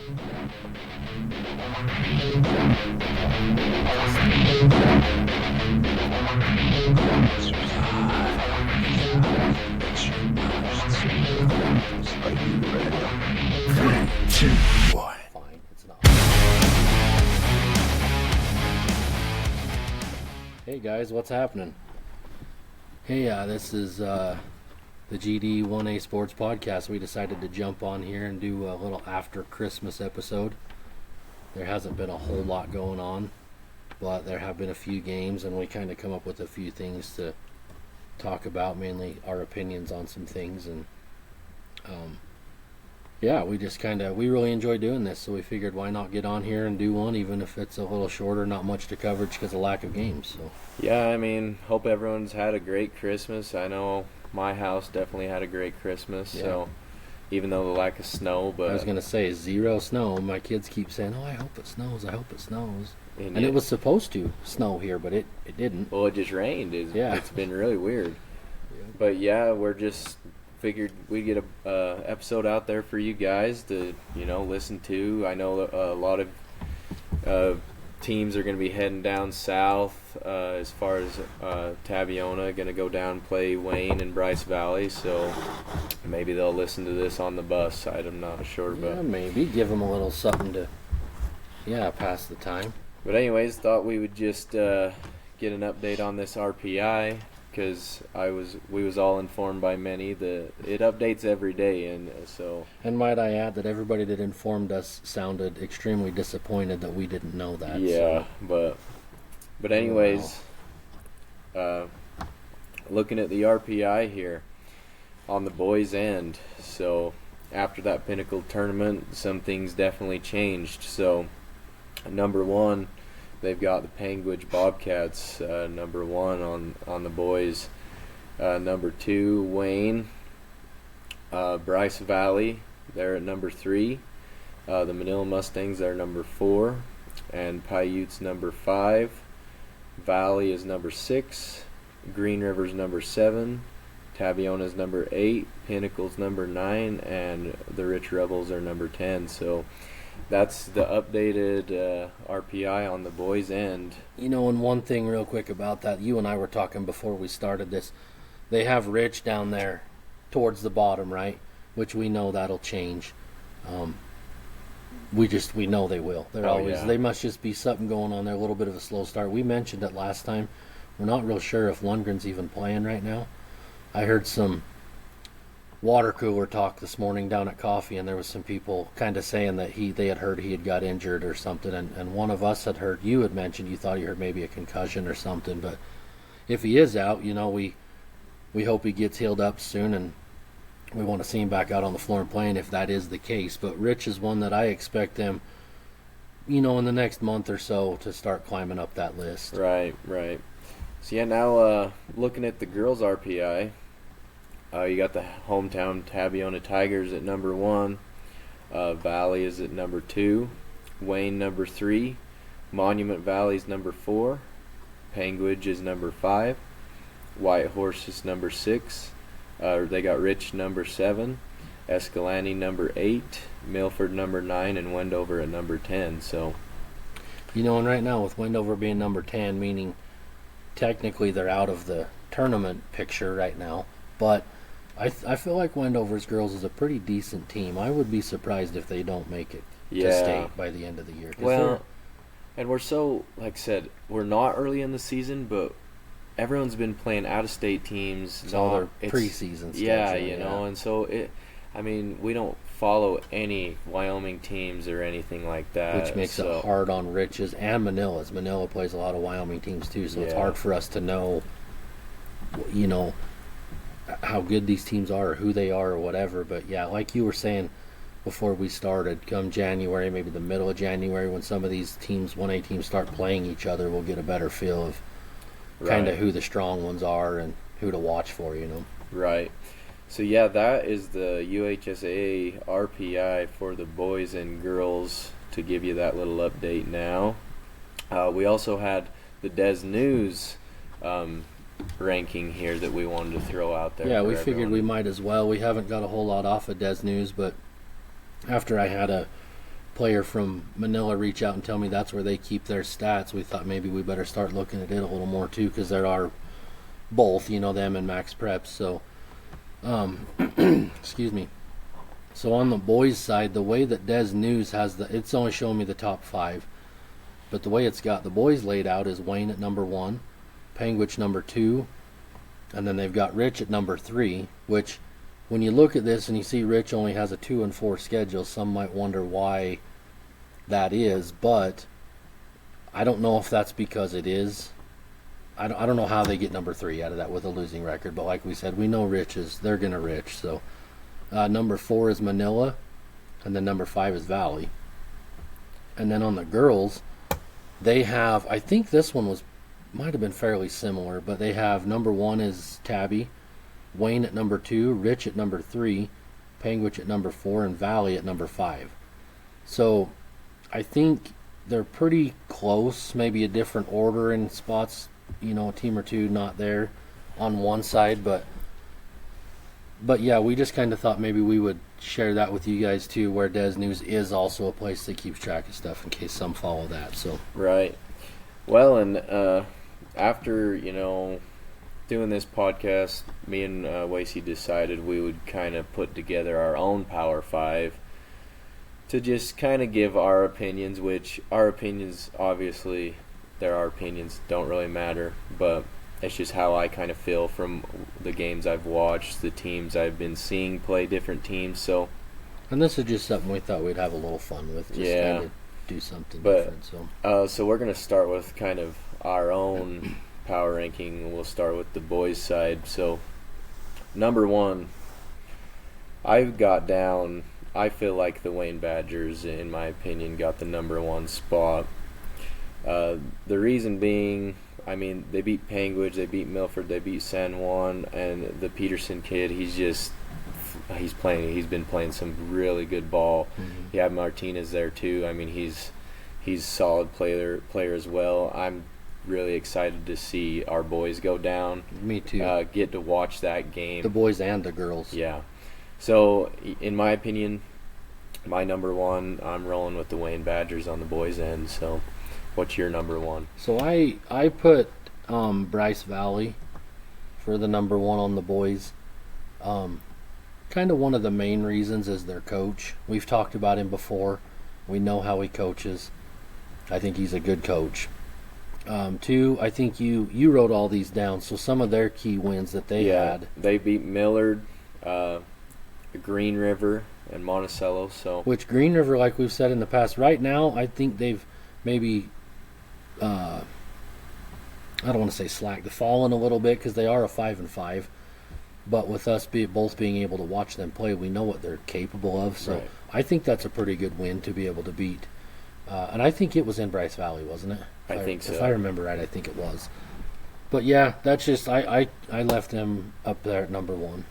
Are you ready? 3, 2, 1. Fine, it's not. Hey guys, what's happening? Hey, this is the GD1A Sports Podcast. We decided to jump on here and do a little after Christmas episode. There hasn't been a whole lot going on, but there have been a few games, and we kind of come up with a few things to talk about, mainly our opinions on some things. And yeah, we really enjoy doing this, so we figured why not get on here and do one, even if it's a little shorter, not much to coverage because of lack of games. So yeah, I mean, hope everyone's had a great Christmas. I know my house definitely had a great Christmas. Yeah. So even though the lack of snow, but I was gonna say 0 snow. My kids keep saying, "Oh, I hope it snows. I hope it snows." And it was supposed to snow here, but it didn't. Well, it just rained. It's been really weird. Yeah. But yeah, we're just figured we'd get a episode out there for you guys to listen to. I know a lot of teams are going to be heading down south as far as Taviona going to go down and play Wayne and Bryce Valley, so maybe they'll listen to this on the bus side. I'm not sure, but maybe give them a little something to pass the time. But anyways, thought we would just get an update on this RPI, because we was all informed by many that it updates every day, and so. And might I add that everybody that informed us sounded extremely disappointed that we didn't know that. Yeah, so. but anyways, looking at the RPI here on the boys' end. So after that Pinnacle tournament, some things definitely changed. So number one, they've got the Panguitch Bobcats, number one on the boys. Number two, Wayne. Bryce Valley, they're at number 3. The Manila Mustangs are number 4. And Paiute's number 5. Valley is number 6. Green River's number 7. Taviona's number 8. Pinnacle's number 9. And the Rich Rebels are number 10. So that's the updated RPI on the boys' end. And one thing real quick about that, you and I were talking before we started this. They have Rich down there towards the bottom, right? Which we know that'll change. We know they will. They must just be something going on there, a little bit of a slow start. We mentioned it last time. We're not real sure if Lundgren's even playing right now. I heard some water cooler talk this morning down at coffee, and there was some people kind of saying that they had heard he had got injured or something, and one of us had heard, you had mentioned you thought you heard maybe a concussion or something. But if he is out, we hope he gets healed up soon, and we want to see him back out on the floor and playing if that is the case. But Rich is one that I expect them, in the next month or so to start climbing up that list. Right. So yeah, now looking at the girls' RPI, you got the hometown Taviona Tigers at number 1. Valley is at number 2. Wayne number 3. Monument Valley's number 4. Panguitch is number 5. White Horse is number 6. They got Rich number 7. Escalante number 8. Milford number 9. And Wendover at number 10. So, and right now with Wendover being number 10, meaning technically they're out of the tournament picture right now, but I feel like Wendover's girls is a pretty decent team. I would be surprised if they don't make it to state by the end of the year. Well, and we're so, like I said, we're not early in the season, but everyone's been playing out-of-state teams. It's all their preseason schedule. Yeah, and so we don't follow any Wyoming teams or anything like that. Which makes it hard on Rich's and Manila's. Manila plays a lot of Wyoming teams too, so it's hard for us to know, how good these teams are or who they are or whatever. But yeah, like you were saying before we started, come January, maybe the middle of January, when some of these teams, 1A teams, start playing each other, we'll get a better feel of kind of who the strong ones are and who to watch for, Right. So yeah, that is the UHSAA RPI for the boys and girls, to give you that little update now. We also had the Des News ranking here that we wanted to throw out there. Yeah, we figured we might as well. We haven't got a whole lot off of Des News, but after I had a player from Manila reach out and tell me that's where they keep their stats, we thought maybe we better start looking at it a little more too, because there are both, them and Max Preps. So, excuse me. So on the boys' side, the way that Des News has it's only showing me the top 5, but the way it's got the boys laid out is Wayne at number 1, Panguitch number 2, and then they've got Rich at number 3, which when you look at this and you see Rich only has a 2 and 4 schedule, some might wonder why that is, but I don't know if that's because it is. I don't know how they get number 3 out of that with a losing record, but like we said, we know they're going to Rich. So number 4 is Manila, and then number 5 is Valley. And then on the girls, they have, I think this one might have been fairly similar, but they have number 1 is Tabby, Wayne at number 2, Rich at number 3, Panguitch at number 4, and Valley at number 5. So I think they're pretty close, maybe a different order in spots, a team or two not there on one side, but yeah, we just kind of thought maybe we would share that with you guys too, where Des News is also a place that keeps track of stuff in case some follow that. So right. Well, and after doing this podcast, me and Wacey decided we would kind of put together our own Power 5 to just kind of give our opinions, which our opinions, obviously, there are opinions, don't really matter, but it's just how I kind of feel from the games I've watched, the teams I've been seeing play different teams. So, and this is just something we thought we'd have a little fun with, just kind of do something different. So we're going to start with kind of our own power ranking. We'll start with the boys' side. So, number 1, I've got down, I feel like the Wayne Badgers, in my opinion, got the number 1 spot. The reason being, I mean, they beat Panguitch, they beat Milford, they beat San Juan, and the Peterson kid, he's been playing some really good ball. Mm-hmm. You have Martinez there too. I mean, he's solid player as well. I'm really excited to see our boys go down. Me too. Get to watch that game. The boys and the girls. Yeah. So, in my opinion, my number 1, I'm rolling with the Wayne Badgers on the boys' end. So, what's your number 1? So I put Bryce Valley for the number 1 on the boys. Kind of one of the main reasons is their coach. We've talked about him before. We know how he coaches. I think he's a good coach. 2, I think you wrote all these down. So some of their key wins that they had. They beat Millard, Green River, and Monticello. So which Green River, like we've said in the past, right now I think they've maybe I don't want to say slack, they've fallen a little bit because they are a 5-5. But with us both being able to watch them play, we know what they're capable of. So right. I think that's a pretty good win to be able to beat. And I think it was in Bryce Valley, wasn't it? I think so. If I remember right, I think it was. But yeah, that's just I left them up there at number 1.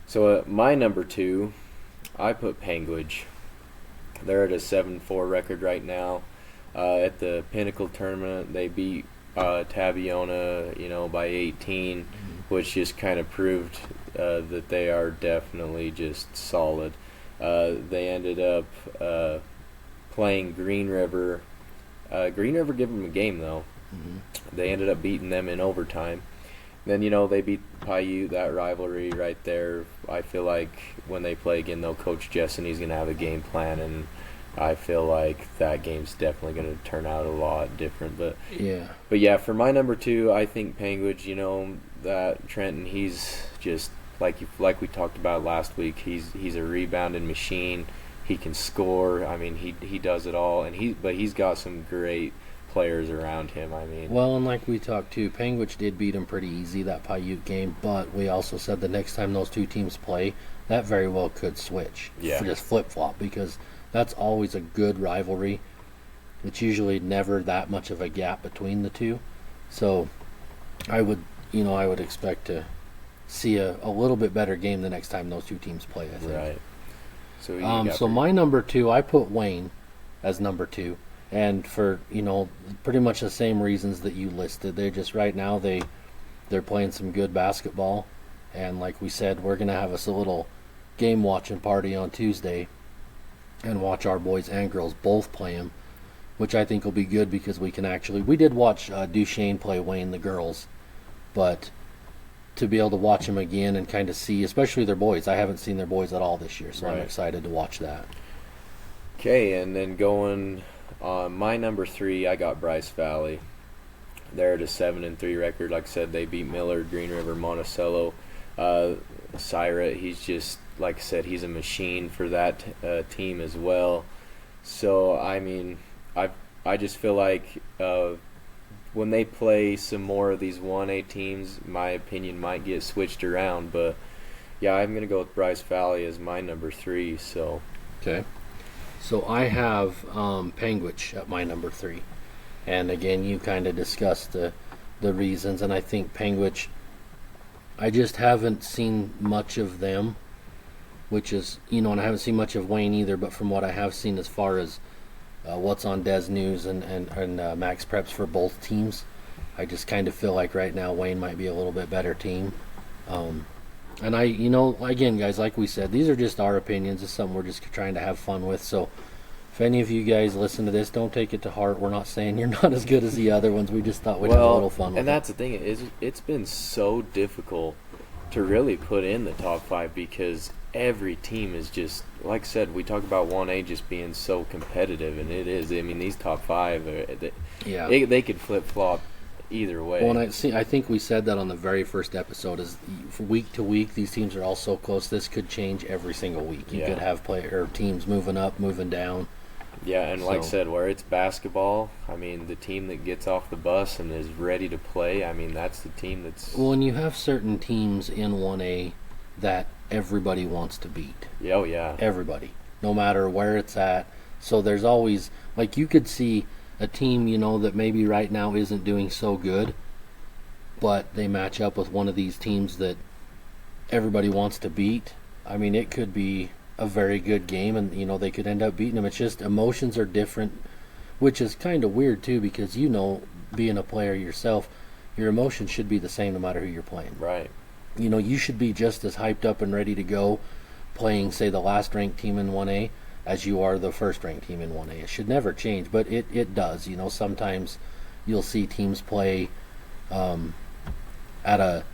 So my number 2, I put Panguitch. They're at a 7-4 record right now. At the Pinnacle tournament, they beat Tabiona, by 18, which just kind of proved that they are definitely just solid. They ended up playing Green River. Green River gave them a game, though. Mm-hmm. They ended up beating them in overtime. Then, they beat Paiute, that rivalry right there. I feel like when they play again, though, Coach Jessen, he's going to have a game plan, and I feel like that game's definitely going to turn out a lot different. But yeah, for my number 2, I think Panguitch, that Trenton, he's just, like we talked about last week, he's a rebounding machine. He can score. I mean, he does it all, but he's got some great players around him. I mean, well, and like we talked too, Panguitch did beat him pretty easy that Paiute game, but we also said the next time those two teams play, that very well could switch. Yeah, just flip flop, because that's always a good rivalry. It's usually never that much of a gap between the two, so I would expect to see a little bit better game the next time those two teams play, I think. Right. So my number 2, I put Wayne as number 2. And for, pretty much the same reasons that you listed. They're just right now they're playing some good basketball. And like we said, we're going to have us a little game watching party on Tuesday. and watch our boys and girls both play them, which I think will be good because we did watch Duchesne play Wayne, the girls, but to be able to watch them again and kind of see, especially their boys. I haven't seen their boys at all this year, so I'm excited to watch that. Okay, and then going on my number 3, I got Bryce Valley. They're at a 7-3 record. Like I said, they beat Millard, Green River, Monticello. Syra, he's just, like I said, he's a machine for that team as well. So, I mean, I just feel like when they play some more of these 1A teams, my opinion might get switched around. But, yeah, I'm going to go with Bryce Valley as my number 3. So. Okay. So I have Panguitch at my number 3. And, again, you kind of discussed the reasons. And I think Panguitch, I just haven't seen much of them, which is, and I haven't seen much of Wayne either. But from what I have seen as far as what's on Des News and Max Preps for both teams, I just kind of feel like right now Wayne might be a little bit better team. And again, guys, like we said, these are just our opinions. It's something we're just trying to have fun with. So if any of you guys listen to this, don't take it to heart. We're not saying you're not as good as the other ones. We just thought we'd have a little fun with it. And that's the thing. It's been so difficult to really put in the top 5 because every team is just, like I said, we talk about 1A just being so competitive, and it is. I mean, these top 5, they could flip-flop either way. Well, and I think we said that on the very first episode, is week to week, these teams are all so close. This could change every single week. You could have teams moving up, moving down. Yeah, and like I said, where it's basketball, I mean, the team that gets off the bus and is ready to play, I mean, that's the team that's... Well, and you have certain teams in 1A that everybody wants to beat. Oh, yeah. Everybody, no matter where it's at. So there's always, like, you could see a team, that maybe right now isn't doing so good, but they match up with one of these teams that everybody wants to beat. I mean, it could be a very good game, and they could end up beating them. It's just emotions are different, which is kind of weird too, because being a player yourself, your emotions should be the same no matter who you're playing. Right. You should be just as hyped up and ready to go playing, say, the last ranked team in 1A as you are the first ranked team in 1A. It should never change, but it does. Sometimes you'll see teams play at a,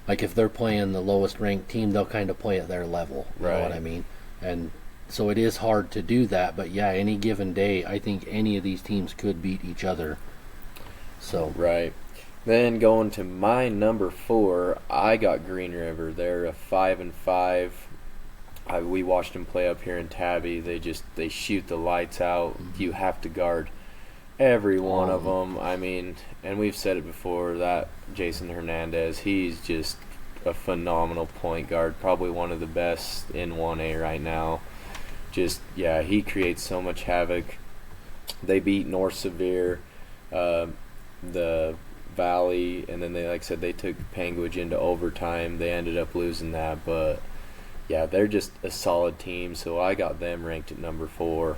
like, if they're playing the lowest ranked team, they'll kind of play at their level. You know what I mean? And so it is hard to do that, but yeah, any given day, I think any of these teams could beat each other. So right. Then going to my number 4, I got Green River. They're a 5-5. We watched them play up here in Tabby. They shoot the lights out. You have to guard every one of them. I mean, and we've said it before, that Jason Hernandez, he's just a phenomenal point guard, probably one of the best in 1A right now. He creates so much havoc. They beat North Severe, the Valley, and then they took Panguitch into overtime. They ended up losing that, but yeah, they're just a solid team, so I got them ranked at number 4.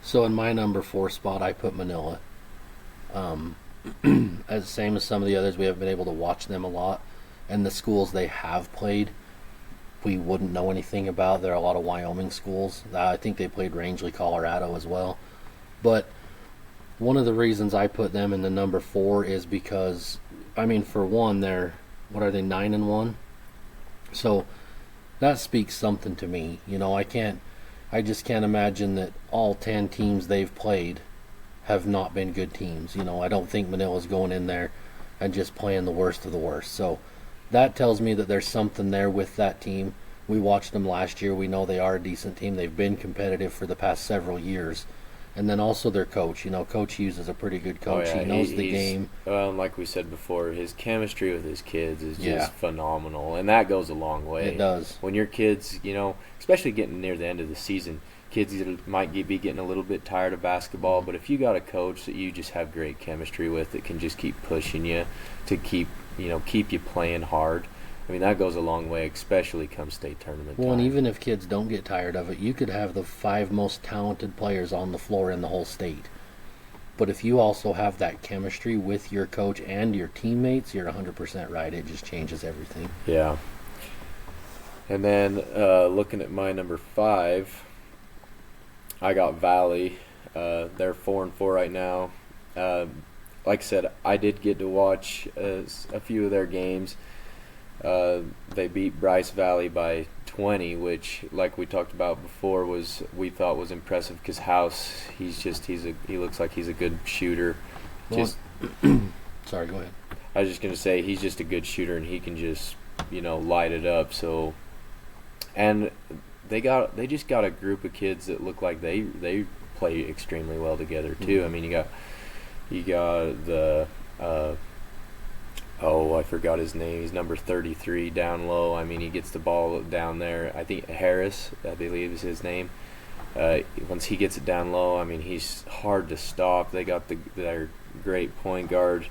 So in my number 4 spot, I put Manila. As same as some of the others, we haven't been able to watch them a lot, and the schools they have played, we wouldn't know anything about. There are a lot of Wyoming schools. I think they played Rangeley, Colorado as well. But one of the reasons I put them in the number 4 is because, I mean, for one, they're, 9-1? So that speaks something to me. I just can't imagine that all 10 teams they've played have not been good teams. I don't think Manila's going in there and just playing the worst of the worst. So that tells me that there's something there with that team. We watched them last year. We know they are a decent team. They've been competitive for the past several years. And then also their coach. Coach Hughes is a pretty good coach. He knows the game. Like we said before, his chemistry with his kids is just phenomenal. And that goes a long way. It does. When your kids, especially getting near the end of the season, kids either might be getting a little bit tired of basketball, but if you got a coach that you just have great chemistry with that can just keep pushing you to keep you playing hard, I mean, that goes a long way, especially come state tournament time. Well, and even if kids don't get tired of it, you could have the 5 most talented players on the floor in the whole state. But if you also have that chemistry with your coach and your teammates, you're 100% right. It just changes everything. Yeah. And then looking at my number 5, I got Valley. They're 4-4 right now. Like I said, I did get to watch a few of their games. They beat Bryce Valley by 20, which, like we talked about before, we thought was impressive because House, he looks like he's a good shooter. Well, sorry, go ahead. I was just gonna say he's just a good shooter and he can just light it up. So, and they just got a group of kids that look like they play extremely well together too. I mean, you got the I forgot his name. He's number 33 down low. I mean, he gets the ball down there. I think Harris, I believe, is his name. Once he gets it down low, I mean, he's hard to stop. They got their great point guard.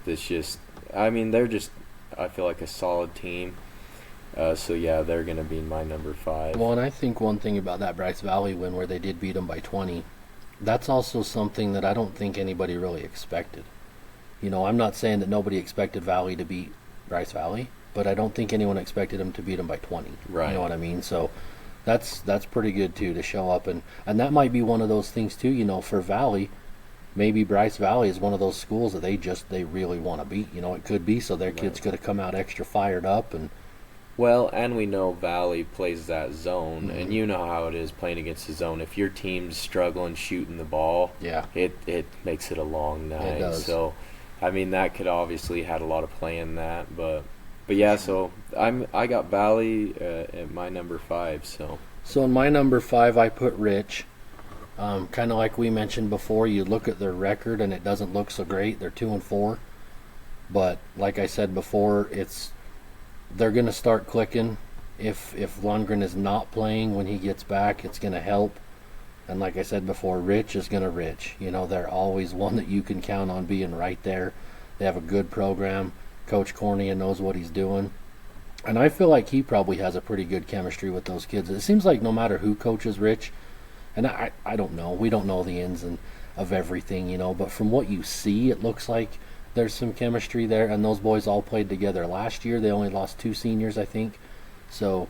That's just, I mean, they're just, I feel like a solid team. So yeah, they're gonna be my number 5. Well, and I think one thing about that Bryce Valley win, where they did beat them by 20, that's also something that I don't think anybody really expected. I'm not saying that nobody expected Valley to beat Bryce Valley, but I don't think anyone expected them to beat them by 20. Right. You know what I mean? So that's pretty good too, to show up, and that might be one of those things too. For Valley, maybe Bryce Valley is one of those schools that they really want to beat. It could be, so their kids could have come out extra fired up. And well, and we know Valley plays that zone, and you know how it is playing against the zone. If your team's struggling shooting the ball, yeah, it makes it a long night. It does. So, I mean, that could obviously had a lot of play in that, but yeah. So I got Valley at my number 5. So in my number 5, I put Rich. Kind of like we mentioned before, you look at their record and it doesn't look so great. They're 2-4, but like I said before, they're going to start clicking. If Lundgren is not playing when he gets back, it's going to help. And like I said before, Rich is going to Rich. They're always one that you can count on being right there. They have a good program. Coach Cornea knows what he's doing. And I feel like he probably has a pretty good chemistry with those kids. It seems like no matter who coaches Rich, and I don't know. We don't know the ins of everything, but from what you see, it looks like there's some chemistry there. And those boys all played together last year. They only lost 2 seniors, I think. So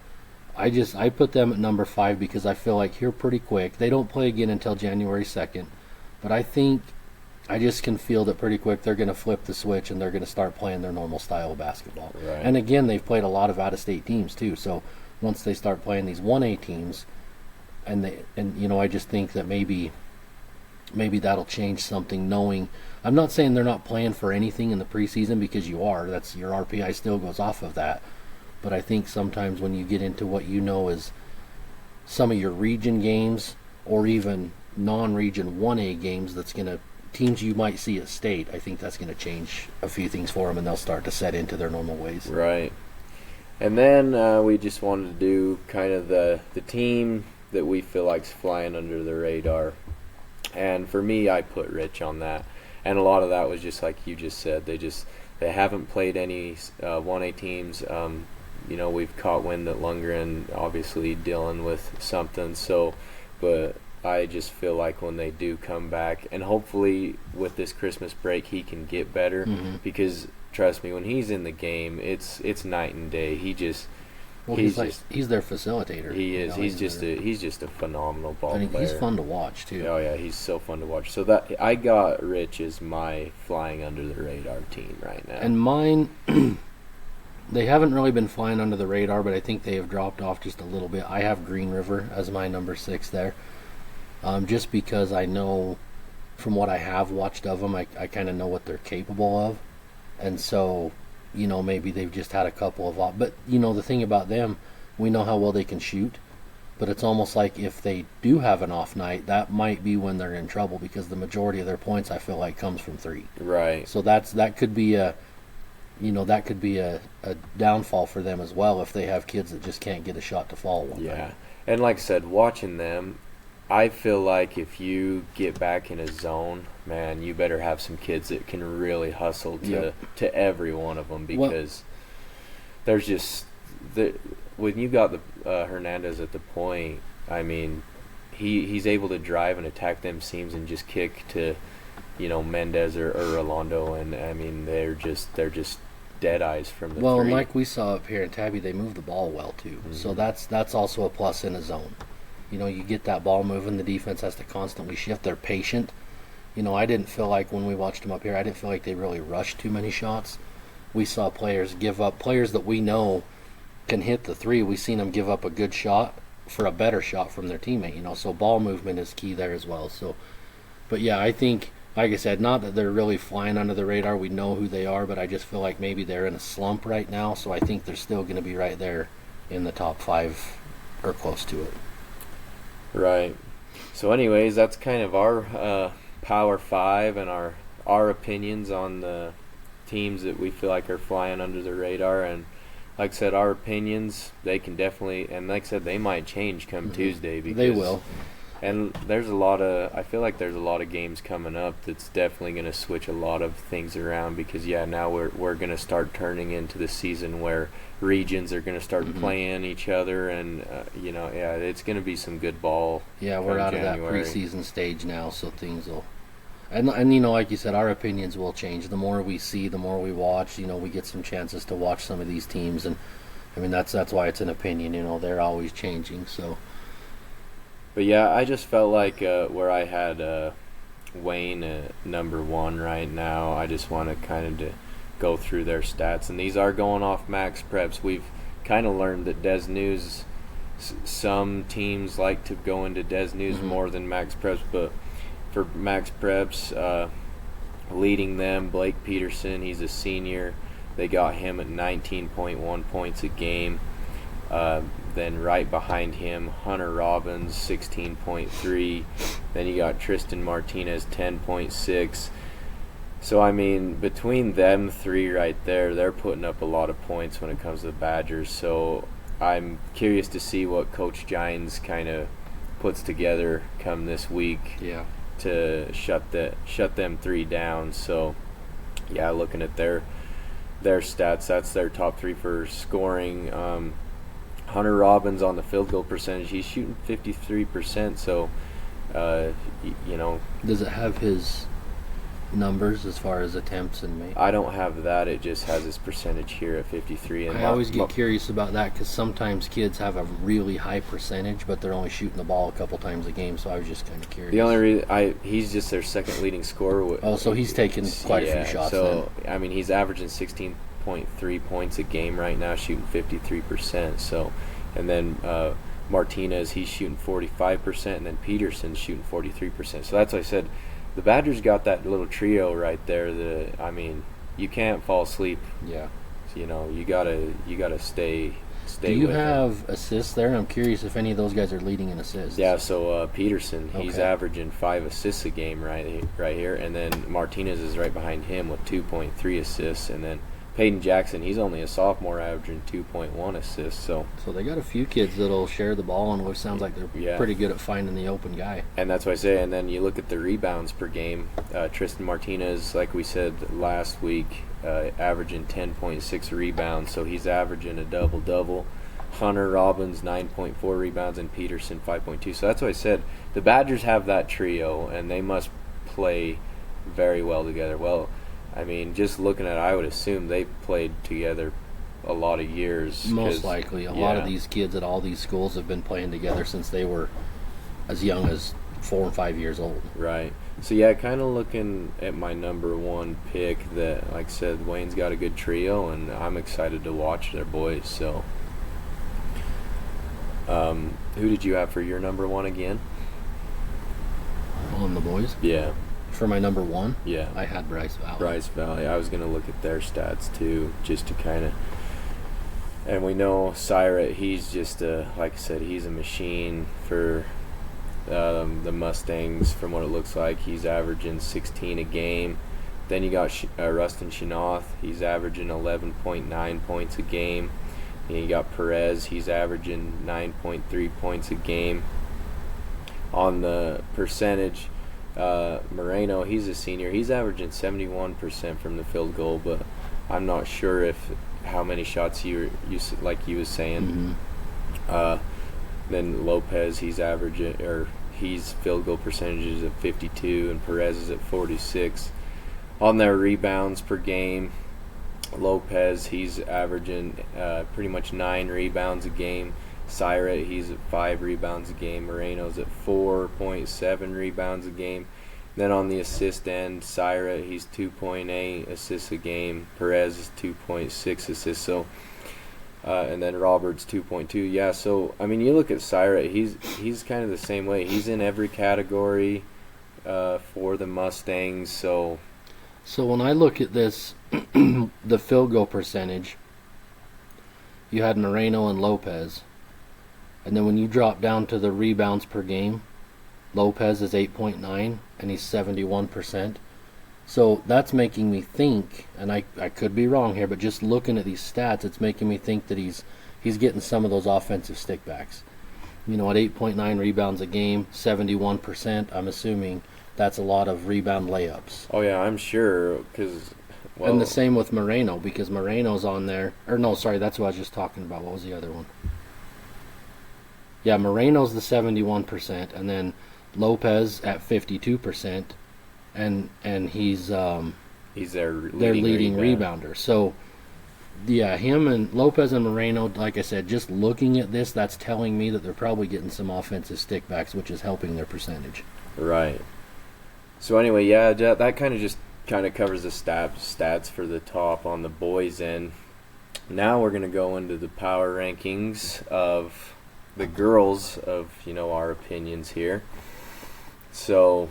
I put them at number 5 because I feel like here pretty quick. They don't play again until January 2nd, but I think I just can feel that pretty quick they're going to flip the switch and they're going to start playing their normal style of basketball. Right. And again, they've played a lot of out-of-state teams too. So once they start playing these 1A teams, and I just think that maybe that'll change something. Knowing, I'm not saying they're not playing for anything in the preseason, because you are. That's your RPI still goes off of that. But I think sometimes when you get into what is some of your region games or even non-region 1A games, teams you might see at state, I think that's going to change a few things for them, and they'll start to set into their normal ways. Right. And then we just wanted to do kind of the team that we feel like's flying under the radar. And for me, I put Rich on that. And a lot of that was just like you just said. They haven't played any 1A teams. We've caught wind that Lundgren obviously dealing with something. So, but I just feel like when they do come back, and hopefully with this Christmas break he can get better, because trust me, when he's in the game, it's night and day. He's their facilitator. He is. He's just a phenomenal ball player. He's fun to watch too. Oh yeah, he's so fun to watch. So that I got Rich as my flying under the radar team right now. And mine, they haven't really been flying under the radar, but I think they have dropped off just a little bit. I have Green River as my number 6 there, just because I know from what I have watched of them, I kind of know what they're capable of, and so. Maybe they've just had a couple of off. But, the thing about them, we know how well they can shoot. But it's almost like if they do have an off night, that might be when they're in trouble, because the majority of their points, I feel like, comes from 3. Right. So that could be a downfall for them as well, if they have kids that just can't get a shot to fall one night. Yeah. And like I said, watching them, I feel like if you get back in a zone, man, you better have some kids that can really hustle to every one of them, because there's just when you got the Hernandez at the point, I mean, he's able to drive and attack them seams and just kick to Mendez or Rolando, and I mean they're just dead eyes from the three. Like we saw up here in Tabby, they move the ball well too, so that's also a plus in a zone. You get that ball moving, the defense has to constantly shift. They're patient. I didn't feel like when we watched them up here, I didn't feel like they really rushed too many shots. We saw players give up, players that we know can hit the three. We seen them give up a good shot for a better shot from their teammate, so ball movement is key there as well. So, but yeah, I think, like I said, not that they're really flying under the radar. We know who they are, but I just feel like maybe they're in a slump right now. So I think they're still going to be right there in the top 5 or close to it. Right. So anyways, that's kind of our Power 5 and our opinions on the teams that we feel like are flying under the radar. And like I said, our opinions, they can definitely, and like I said, they might change come Tuesday. Because they will. And I feel like there's a lot of games coming up that's definitely going to switch a lot of things around because, now we're going to start turning into the season where regions are going to start playing each other and, it's going to be some good ball. Yeah, we're out January. of that preseason stage now, so things will... And like you said, our opinions will change. The more we see, the more we watch, we get some chances to watch some of these teams. And, I mean, that's why it's an opinion, they're always changing, so... But yeah, I just felt like where I had Wayne number 1 right now, I just want to kind of go through their stats. And these are going off Max Preps. We've kind of learned that Des News, some teams like to go into Des News more than Max Preps. But for Max Preps, leading them, Blake Peterson, he's a senior. They got him at 19.1 points a game. Then right behind him, Hunter Robbins, 16.3. Then you got Tristan Martinez, 10.6. So, I mean, between them 3 right there, they're putting up a lot of points when it comes to the Badgers. So I'm curious to see what Coach Giles kind of puts together come this week to shut them 3 down. So, yeah, looking at their stats, that's their top 3 for scoring. Hunter Robbins on the field goal percentage, he's shooting 53%, so, Does it have his numbers as far as attempts and make? I don't have that. It just has his percentage here at 53. And I always get curious about that because sometimes kids have a really high percentage, but they're only shooting the ball a couple times a game, so I was just kind of curious. The only reason he's just their second leading scorer. So he's taking quite a few shots so, then. I mean, he's averaging 16.3 points a game right now, shooting 53%. So, and then Martinez, he's shooting 45%, and then Peterson's shooting 43%. So that's why I said the Badgers got that little trio right there. That, I mean, you can't fall asleep. Yeah. So, you gotta stay. Do you with have assists there? I'm curious if any of those guys are leading in assists. Yeah, so Peterson, he's Okay. averaging 5 assists a game right here, and then Martinez is right behind him with 2.3 assists, and then Peyton Jackson, he's only a sophomore, averaging 2.1 assists. So they got a few kids that'll share the ball, and it sounds like they're pretty good at finding the open guy. And that's what I say. And then you look at the rebounds per game. Tristan Martinez, like we said last week, averaging 10.6 rebounds, so he's averaging a double-double. Hunter Robbins, 9.4 rebounds, and Peterson, 5.2. So that's what I said. The Badgers have that trio, and they must play very well together. Well, I mean, just looking at it, I would assume they played together a lot of years. Most likely. A lot of these kids at all these schools have been playing together since they were as young as 4 and 5 years old. Right. So, yeah, kind of looking at my number 1 pick that, like I said, Wayne's got a good trio, and I'm excited to watch their boys. So, who did you have for your number 1 again? On the boys? Yeah. For my number 1? Yeah. I had Bryce Valley. Bryce Valley. I was going to look at their stats, too, just to kind of... And we know Syrat, he's just, like I said, he's a machine for the Mustangs from what it looks like. He's averaging 16 a game. Then you got Rustin Shinoth. He's averaging 11.9 points a game. And you got Perez. He's averaging 9.3 points a game. On the percentage, Moreno, he's a senior. He's averaging 71% from the field goal, but I'm not sure how many shots you like you was saying. Then Lopez, he's field goal percentages at 52, and Perez is at 46. On their rebounds per game, Lopez, he's averaging pretty much 9 rebounds a game. Syra, he's at 5 rebounds a game. Moreno's at 4.7 rebounds a game. Then on the assist end, Syra, he's 2.8 assists a game. Perez is 2.6 assists. So, and then Roberts 2.2. Yeah. So I mean, you look at Syra, he's kind of the same way. He's in every category for the Mustangs. So when I look at this, the field goal percentage, you had Moreno and Lopez, and then when you drop down to the rebounds per game, Lopez is 8.9 and he's 71%. So that's making me think, and I could be wrong here, but just looking at these stats, it's making me think that he's getting some of those offensive stickbacks. You know, at 8.9 rebounds a game, 71%, I'm assuming that's a lot of rebound layups. Oh yeah, I'm sure, because and the same with Moreno, because Moreno's on there. Or no, sorry, that's what I was just talking about. What was the other one? Yeah, Moreno's the 71%, and then Lopez at 52%, and he's their leading rebounder. So yeah, him and Lopez and Moreno, like I said, just looking at this, that's telling me that they're probably getting some offensive stickbacks, which is helping their percentage. Right. So anyway, yeah, that kind of covers the stats for the top on the boys' end. Now we're going to go into the power rankings of the girls, of, our opinions here. So,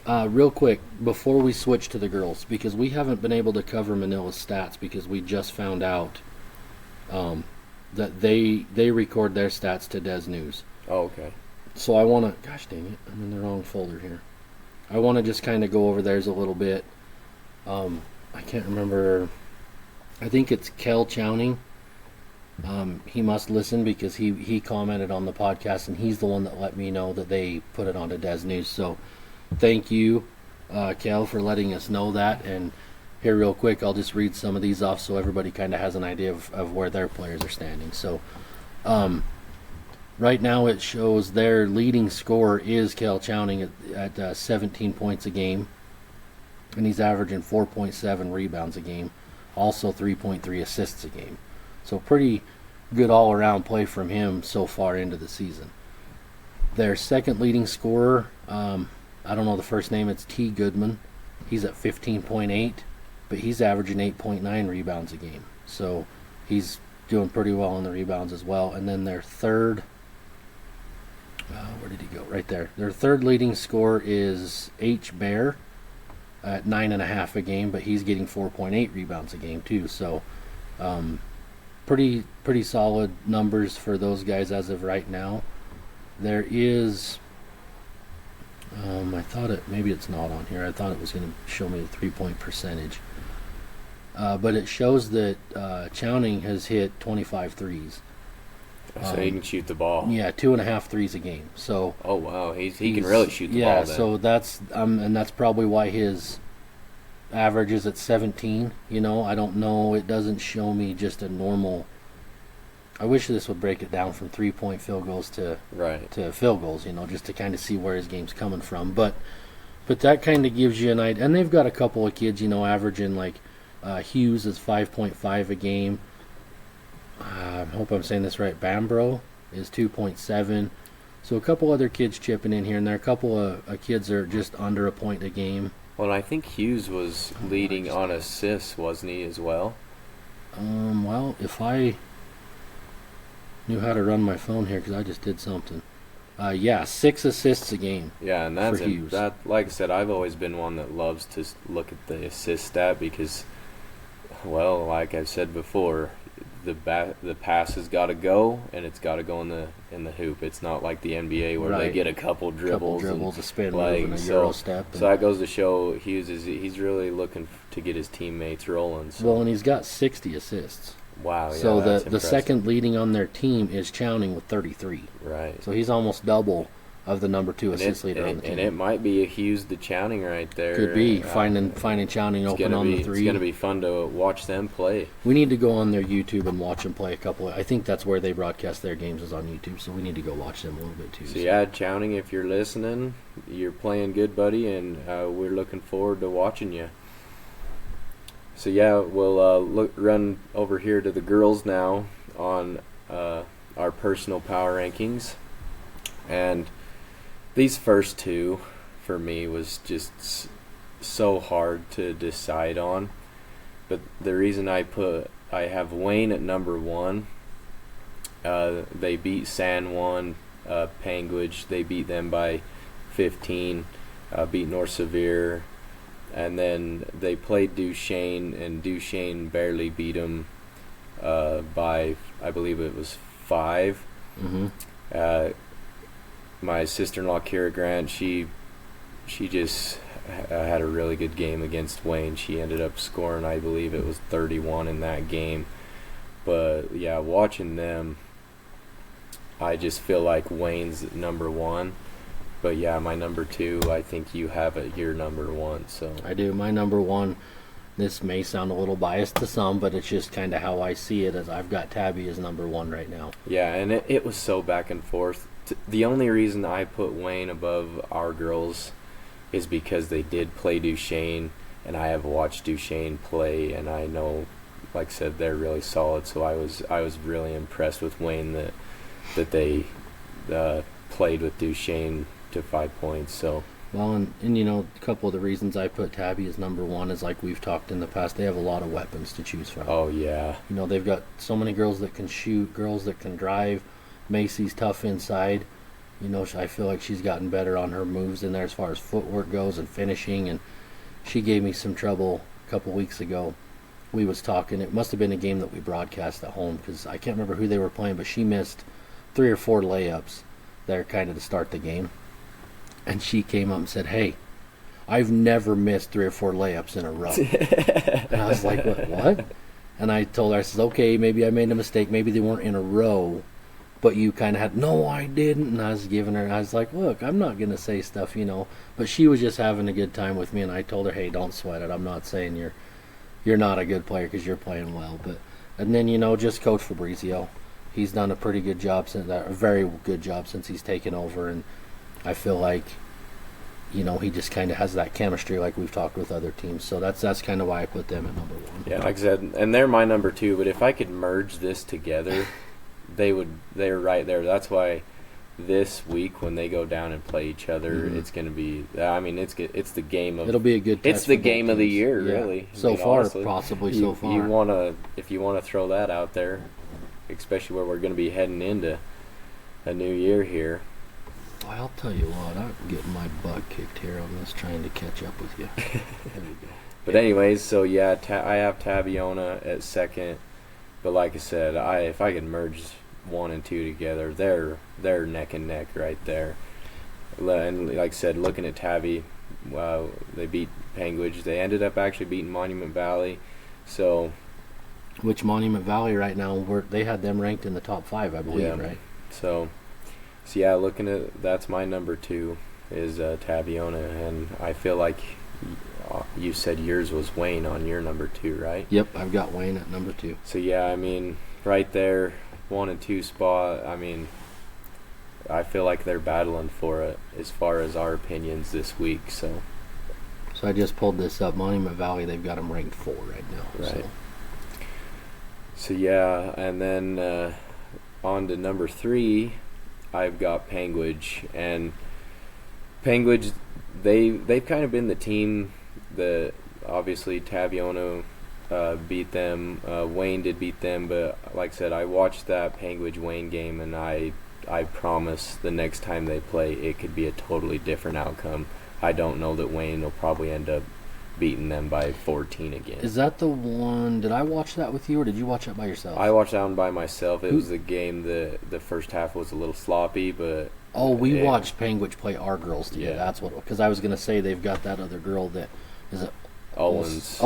real quick, before we switch to the girls, because we haven't been able to cover Manila's stats because we just found out that they record their stats to Des News. Oh, okay. So I want to, gosh dang it, I'm in the wrong folder here. I want to just kind of go over theirs a little bit. I can't remember. I think it's Kel Chowning. He must listen because he commented on the podcast, and he's the one that let me know that they put it onto Des News. So thank you, Kel, for letting us know that. And here real quick, I'll just read some of these off so everybody kind of has an idea of where their players are standing. So right now it shows their leading scorer is Kel Chowning at 17 points a game, and he's averaging 4.7 rebounds a game, also 3.3 assists a game. So pretty good all-around play from him so far into the season. Their second leading scorer, I don't know the first name, it's T. Goodman. He's at 15.8, but he's averaging 8.9 rebounds a game. So he's doing pretty well on the rebounds as well. And then their third, where did he go? Right there. Their third leading scorer is H. Bear at 9.5 a game, but he's getting 4.8 rebounds a game too. So pretty solid numbers for those guys as of right now. There is, I thought maybe it's not on here. I thought it was going to show me the 3-point percentage. But it shows that Chowning has hit 25 threes. So he can shoot the ball. Yeah, 2.5 threes a game. So. Oh wow, he can really shoot the ball. Yeah, so that's and that's probably why his average is at 17. I don't know. It doesn't show me just a normal. I wish this would break it down from 3-point field goals to field goals. Just to kind of see where his game's coming from. But that kind of gives you an idea. And they've got a couple of kids, averaging like Hughes is 5.5 a game. I hope I'm saying this right. Bambro is 2.7. So a couple other kids chipping in here and there. A couple of kids are just under a point a game. Well, I think Hughes was leading on assists, wasn't he, as well? Well, if I knew how to run my phone here, because I just did something. 6 assists a game. Yeah, and that's for Hughes. That. Like I said, I've always been one that loves to look at the assist stat because, well, like I've said before, the pass has got to go, and it's got to go in the hoop. It's not like the NBA where they get a couple dribbles, a spin move, and a Euro step. So that goes to show Hughes he's really looking to get his teammates rolling. So. Well, and he's got 60 assists. Wow. Yeah, so that's the second leading on their team is Chowning with 33. Right. So he's almost double of the number 2 assist leader on the team. And it might be a Hughes to Chowning right there. Could be finding Chowning open on the 3. It's going to be fun to watch them play. We need to go on their YouTube and watch them play a couple. I think that's where they broadcast their games is on YouTube, so we need to go watch them a little bit too. So yeah, Chowning, if you're listening, you're playing good, buddy, and we're looking forward to watching you. So yeah, we'll run over here to the girls now on our personal power rankings, and these first two for me was just so hard to decide on. But the reason I have Wayne at number 1. They beat San Juan, Panguage. They beat them by 15. Beat North Severe, and then they played Duchesne, and Duchesne barely beat them by, I believe it was 5. Mm-hmm. My sister-in-law Kira Grant, she just had a really good game against Wayne. She ended up scoring, I believe it was 31 in that game. But yeah, watching them, I just feel like Wayne's number 1. But yeah, my number 2, I think you have it your number 1. So I do. My number 1, this may sound a little biased to some, but it's just kind of how I see it, as I've got Tabby as number 1 right now. Yeah, and it was so back and forth. The only reason I put Wayne above our girls is because they did play Duchesne, and I have watched Duchesne play, and I know, like I said, they're really solid. So I was really impressed with Wayne that they played with Duchesne to 5 points. So well, and you know, a couple of the reasons I put Tabby as number 1 is, like we've talked in the past, they have a lot of weapons to choose from. Oh yeah, you know, they've got so many girls that can shoot, girls that can drive. Macy's tough inside. You know, I feel like she's gotten better on her moves in there as far as footwork goes and finishing, and she gave me some trouble a couple weeks ago. We was talking, it must have been a game that we broadcast at home, because I can't remember who they were playing, but she missed 3 or 4 layups there kind of to start the game. And she came up and said, "Hey, I've never missed 3 or 4 layups in a row." And I was like, what? And I told her, I said, okay, maybe I made a mistake. Maybe they weren't in a row, but you kind of had, no, I didn't. And I was giving her, I was like, look, I'm not going to say stuff, you know. But she was just having a good time with me, and I told her, hey, don't sweat it. I'm not saying you're not a good player because you're playing well. And then, you know, just Coach Fabrizio. He's done a pretty good job a very good job since he's taken over, and I feel like, you know, he just kind of has that chemistry like we've talked with other teams. So that's kind of why I put them at number 1. Yeah, like I said, and they're my number 2. But if I could merge this together, they're right there. That's why this week when they go down and play each other, it's going to be. I mean, it's the game of. It'll be a good. It's the game of the year, yeah. really. So far, honestly, possibly so far. If you wanna throw that out there, especially where we're going to be heading into a new year here. Well, I'll tell you what, I'm getting my butt kicked here on this, trying to catch up with you. There we go. But anyways, so yeah, I have Tabiona at 2nd. But like I said, if I could merge 1 and 2 together, they're neck and neck right there. And like I said, looking at Tabby, they beat Panguage. They ended up actually beating Monument Valley. So, which Monument Valley right now, they had them ranked in the top 5, I believe, right? So yeah, looking at, that's my number 2 is Tabiona, and I feel like you said yours was Wayne on your number 2, right? Yep, I've got Wayne at number 2. So yeah, I mean, right there, 1 and 2 spot. I mean, I feel like they're battling for it as far as our opinions this week. So I just pulled this up. Monument Valley, they've got them ranked 4 right now. Right. So yeah, and then on to number 3, I've got Panguage, and Panguage, they've kind of been the team that obviously Tabiona beat them. Wayne did beat them, but like I said, I watched that Panguage Wayne game, and I promise the next time they play, it could be a totally different outcome. I don't know that Wayne will probably end up beating them by 14 again. Is that the one? Did I watch that with you, or did you watch that by yourself? I watched that one by myself. It was a game the first half was a little sloppy, but we watched Panguage play our girls together. Yeah. That's what, because I was going to say they've got that other girl that is it Owens,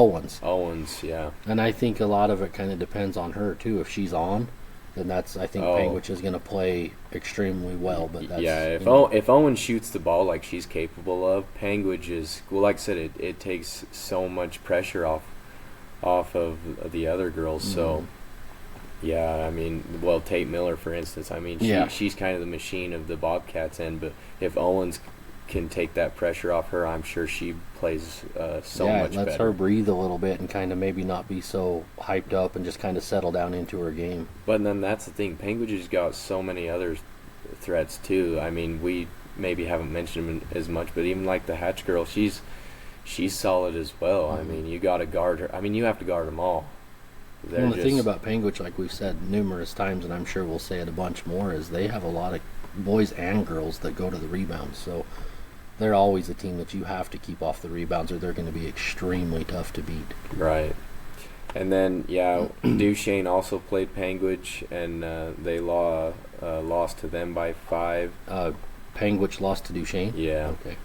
yeah. And I think a lot of it kind of depends on her too. If she's on, then I think Panguage is going to play extremely well. But that's, if Owen shoots the ball like she's capable of, Panguage is, well, like I said, it takes so much pressure off of the other girls. Mm-hmm. So yeah, I mean, well, Tate Miller, for instance, I mean, she's kind of the machine of the Bobcats end, but if Owens can take that pressure off her, I'm sure she plays so yeah, much it lets better. her breathe a little bit and kind of maybe not be so hyped up and just kind of settle down into her game. But then that's the thing. Penguin's got so many other threats too. I mean, we maybe haven't mentioned them as much, but even like the Hatch girl, she's solid as well. I mean, you got to guard her. I mean, you have to guard them all. Well, the thing about Penguin, like we've said numerous times, and I'm sure we'll say it a bunch more, is they have a lot of boys and girls that go to the rebounds. So they're always a team that you have to keep off the rebounds, or they're going to be extremely tough to beat. Right. And then, yeah, Duchesne also played Penguich, and they lost to them by 5. Penguich lost to Duchesne? Yeah. Okay.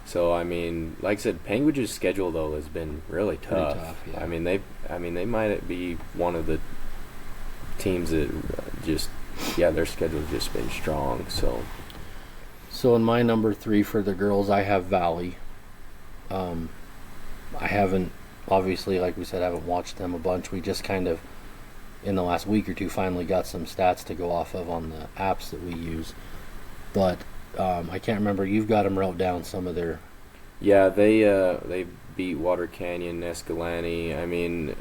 So, I mean, like I said, Penguich's schedule, though, has been really tough. Pretty tough, yeah. I mean, they might be one of the teams that just, their schedule's just been strong, so. So in my number 3 for the girls, I have Valley. I haven't, obviously, like we said, haven't watched them a bunch. We just kind of, in the last week or two, finally got some stats to go off of on the apps that we use. But I can't remember. You've got them wrote down some of their. Yeah, they beat Water Canyon, Escalante. I mean,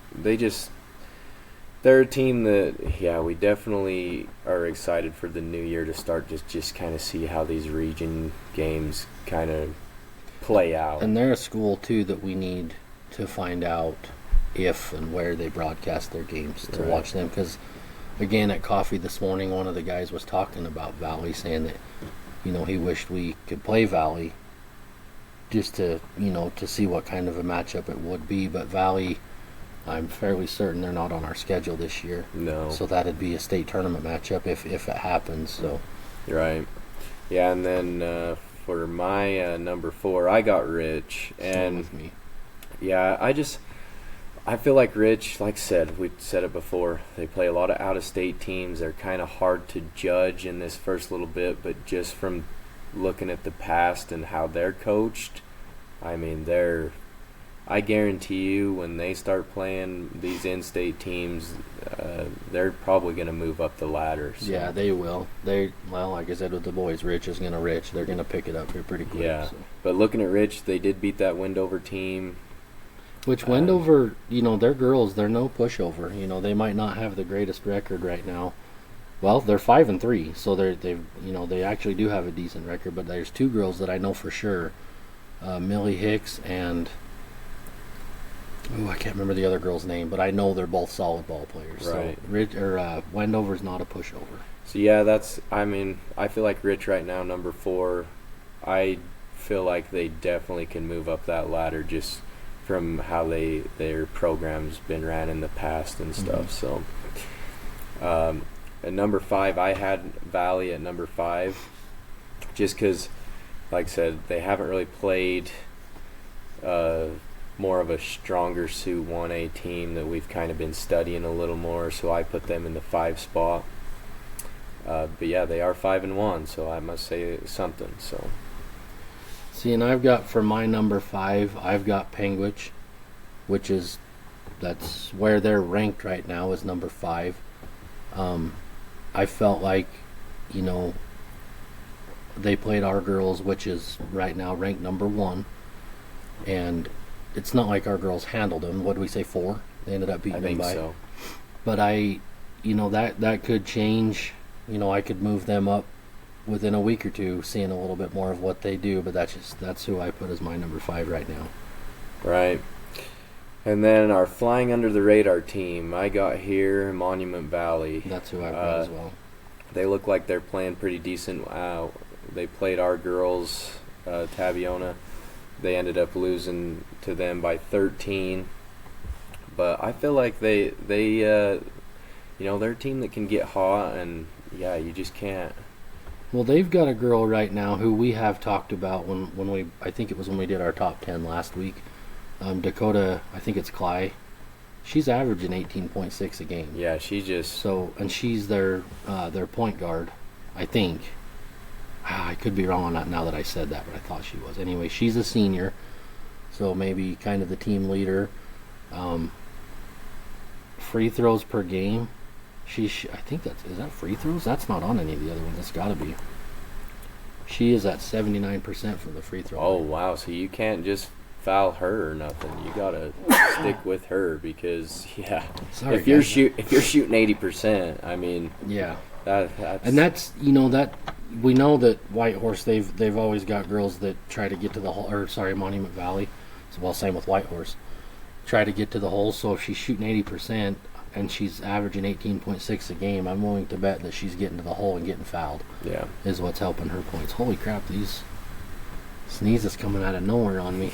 they're a team that, we definitely are excited for the new year to start. Just kind of see how these region games kind of play out. And they're a school too that we need to find out if and where they broadcast their games to watch them. Because again, at coffee this morning, one of the guys was talking about Valley, saying that he wished we could play Valley just to to see what kind of a matchup it would be. But Valley, I'm fairly certain they're not on our schedule this year. No. So that'd be a state tournament matchup if it happens. So. Right. Yeah, and then for my number 4, I got Rich, and with me. Yeah, I feel like Rich, like I said, we said it before, they play a lot of out-of-state teams. They're kind of hard to judge in this first little bit, but just from looking at the past and how they're coached, I mean, I guarantee you when they start playing these in-state teams, they're probably going to move up the ladder. So. Yeah, they will. Like I said with the boys, Rich is going to Rich. They're going to pick it up here pretty quick. Yeah, so. But looking at Rich, they did beat that Wendover team. Which Wendover, they're girls. They're no pushover. They might not have the greatest record right now. Well, they're 5-3, so they actually do have a decent record. But there's 2 girls that I know for sure, Millie Hicks and I can't remember the other girl's name, but I know they're both solid ball players. Right. So Wendover's not a pushover. So yeah, I feel like Rich right now, number 4. I feel like they definitely can move up that ladder just from how their program's been ran in the past and stuff. So at number 5, I had Valley at number 5, just because, like I said, they haven't really played more of a stronger suit 1A team that we've kind of been studying a little more, so I put them in the 5 spot. But yeah, they are 5-1, so I must say something. So. See, and I've got for my number 5, I've got Penguich, that's where they're ranked right now is number 5. I felt like, they played our girls, which is right now ranked number 1, and it's not like our girls handled them. What did we say, 4? They ended up beating them by. I think so. But that could change. I could move them up within a week or two, seeing a little bit more of what they do. But that's who I put as my number 5 right now. Right. And then our flying under the radar team, I got here Monument Valley. That's who I put as well. They look like they're playing pretty decent. They played our girls, Tabiona. They ended up losing to them by 13. But I feel like they're a team that can get hot, and you just can't. Well, they've got a girl right now who we have talked about I think it was when we did our top 10 last week. Dakota, I think it's Cly. She's averaging 18.6 a game. Yeah, she just. So, and she's their point guard, I think. I could be wrong on that now that I said that, but I thought she was. Anyway, she's a senior, so maybe kind of the team leader. Free throws per game. I think is that free throws? That's not on any of the other ones. That's got to be. She is at 79% from the free throw Oh line. wow! So you can't just foul her or nothing. You gotta stick with her because Sorry, if you're guys. if you're shooting 80%, I mean Yeah. that's And that's that we know that Whitehorse they've always got girls that try to get to the hole, or sorry, Monument Valley. So, well, same with Whitehorse. Try to get to the hole. So if she's shooting 80% and she's averaging 18.6 a game, I'm willing to bet that she's getting to the hole and getting fouled. yeah. Is what's helping her points. Holy crap! These sneezes coming out of nowhere on me.